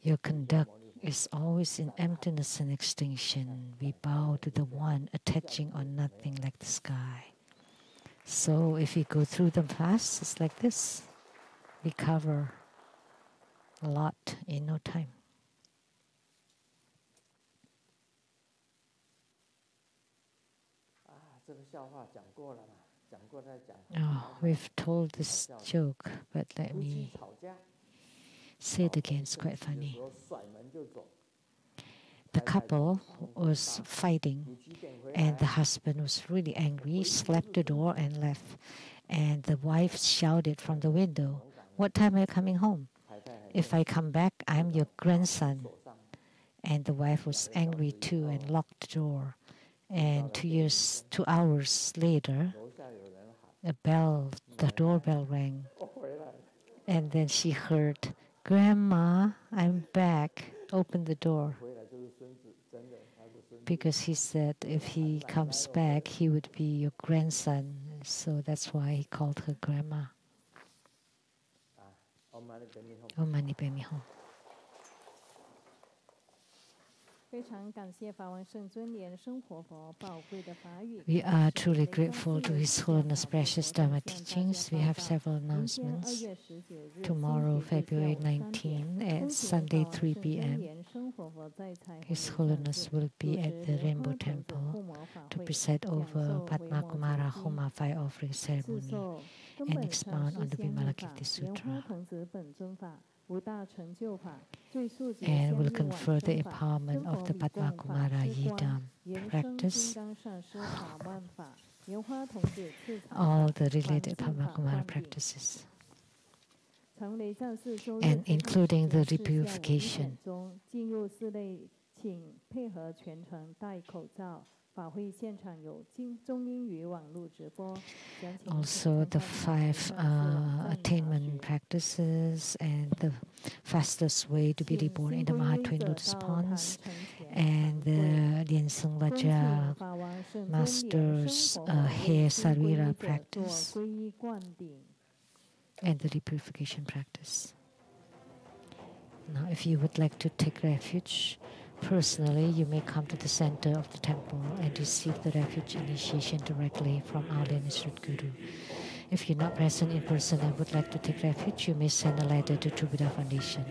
Your conduct is always in emptiness and extinction. We bow to the one attaching on nothing like the sky. So if we go through them fast, it's like this. We cover a lot in no time. Oh, we've told this joke, but let me say it again. It's quite funny. The couple was fighting, and the husband was really angry, slapped the door and left. And the wife shouted from the window, "What time are you coming home? If I come back, I'm your grandson." And the wife was angry too and locked the door. And 2 hours later, the doorbell rang. And then she heard, "Grandma, I'm back." Open the door. Because he said if he comes back, he would be your grandson. So that's why he called her grandma. Om Mani Padme Hum. We are truly grateful to His Holiness precious Dharma teachings. We have several announcements. Tomorrow, February 19, at Sunday 3 p.m., His Holiness will be at the Rainbow Temple to preside over Padma Kumara Homa fire offering ceremony and expound on the Vimalakirti Sutra. And will confer the empowerment of the Padma Kumara Yidam practice, all the related Padma Kumara practices, and including the repurification. Also the 5 attainment practices and the fastest way to be reborn in the Maha Twin Lotus Ponds, and the Lian Sheng Master's hair sarira practice, and the repurification practice. Now, if you would like to take refuge personally, you may come to the center of the temple and receive the refuge initiation directly from our Lian Guru. If you're not present in person and would like to take refuge, you may send a letter to True Buddha Foundation.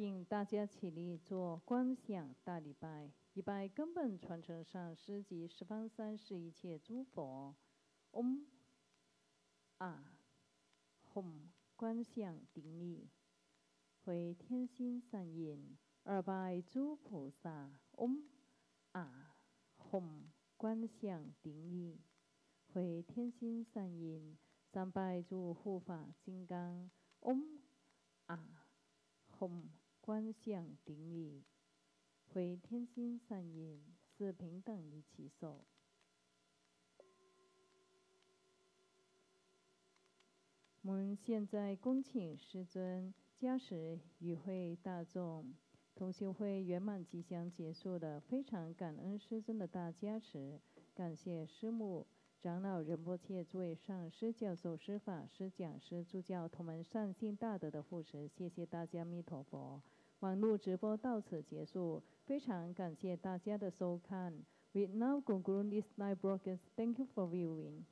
请大家起立做观想大礼拜。礼拜根本传承上师及十方三世一切诸佛。嗡啊吽，观想顶礼，回天心善印，二拜诸菩萨。嗡啊吽，观想顶礼，回天心善印，三拜诸护法金刚。嗡啊吽，观想顶礼，回天心善印，四平等一起手。我们现在恭请师尊加持与会大众。同修会圆满即将结束了，非常感恩师尊的大加持，感谢师母、长老仁波切诸位上师、教授师、法师、讲师、助教同门善信大德的护持，谢谢大家，弥陀佛。网络直播到此结束，非常感谢大家的收看。We now conclude this live broadcast. Thank you for viewing.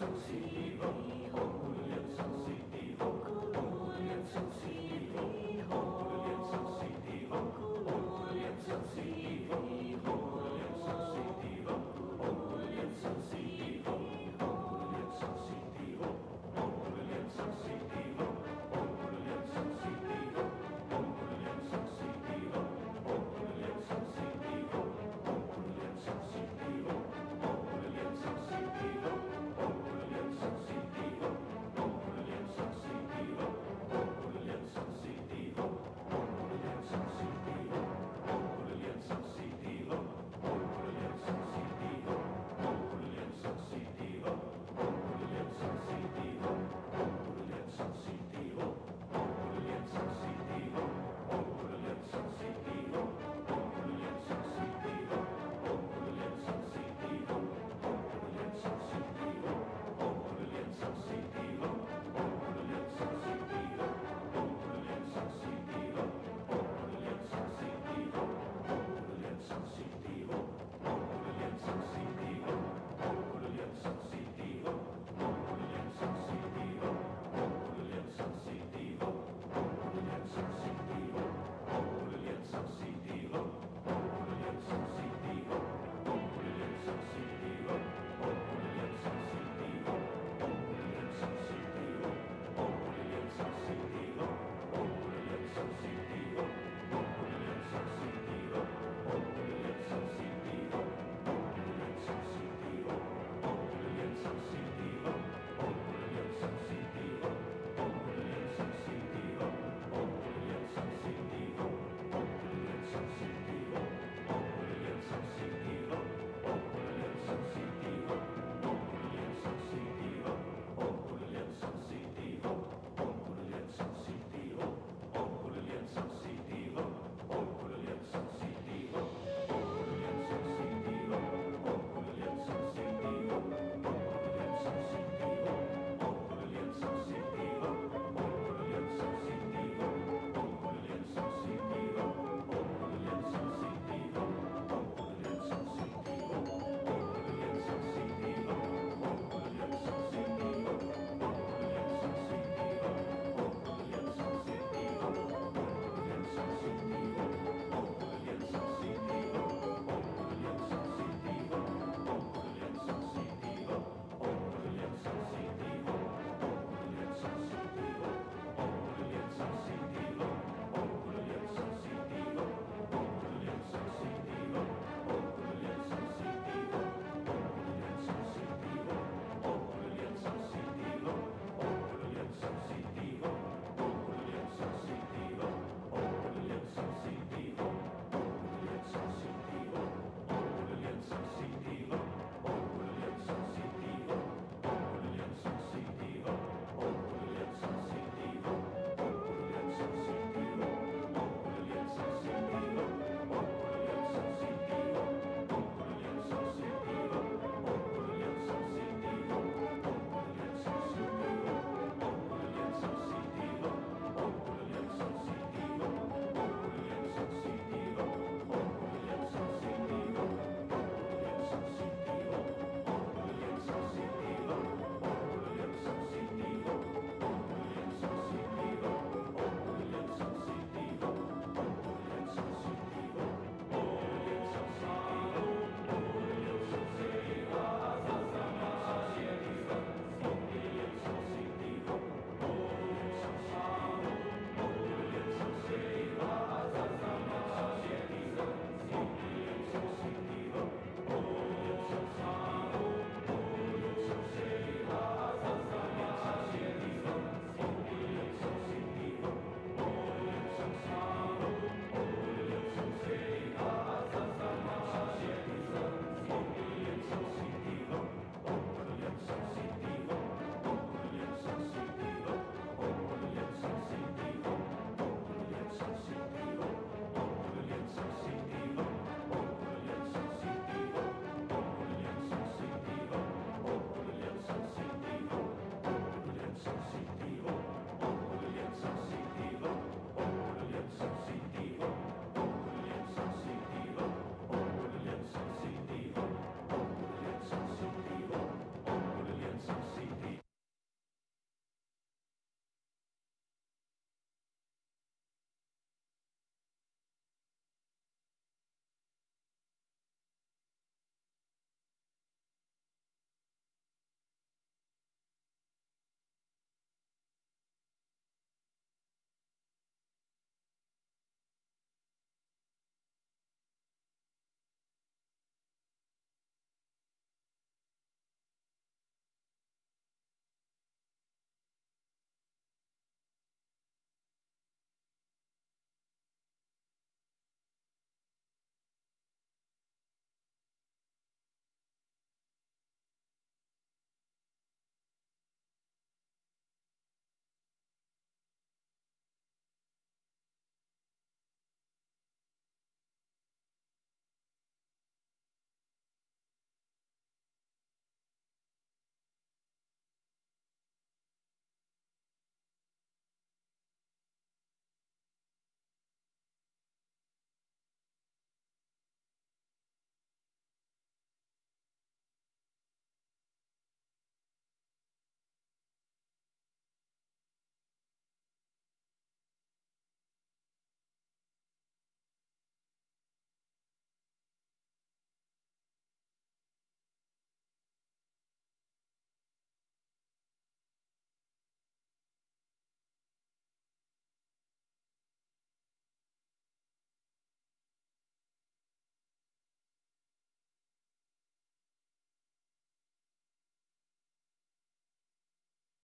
生息地。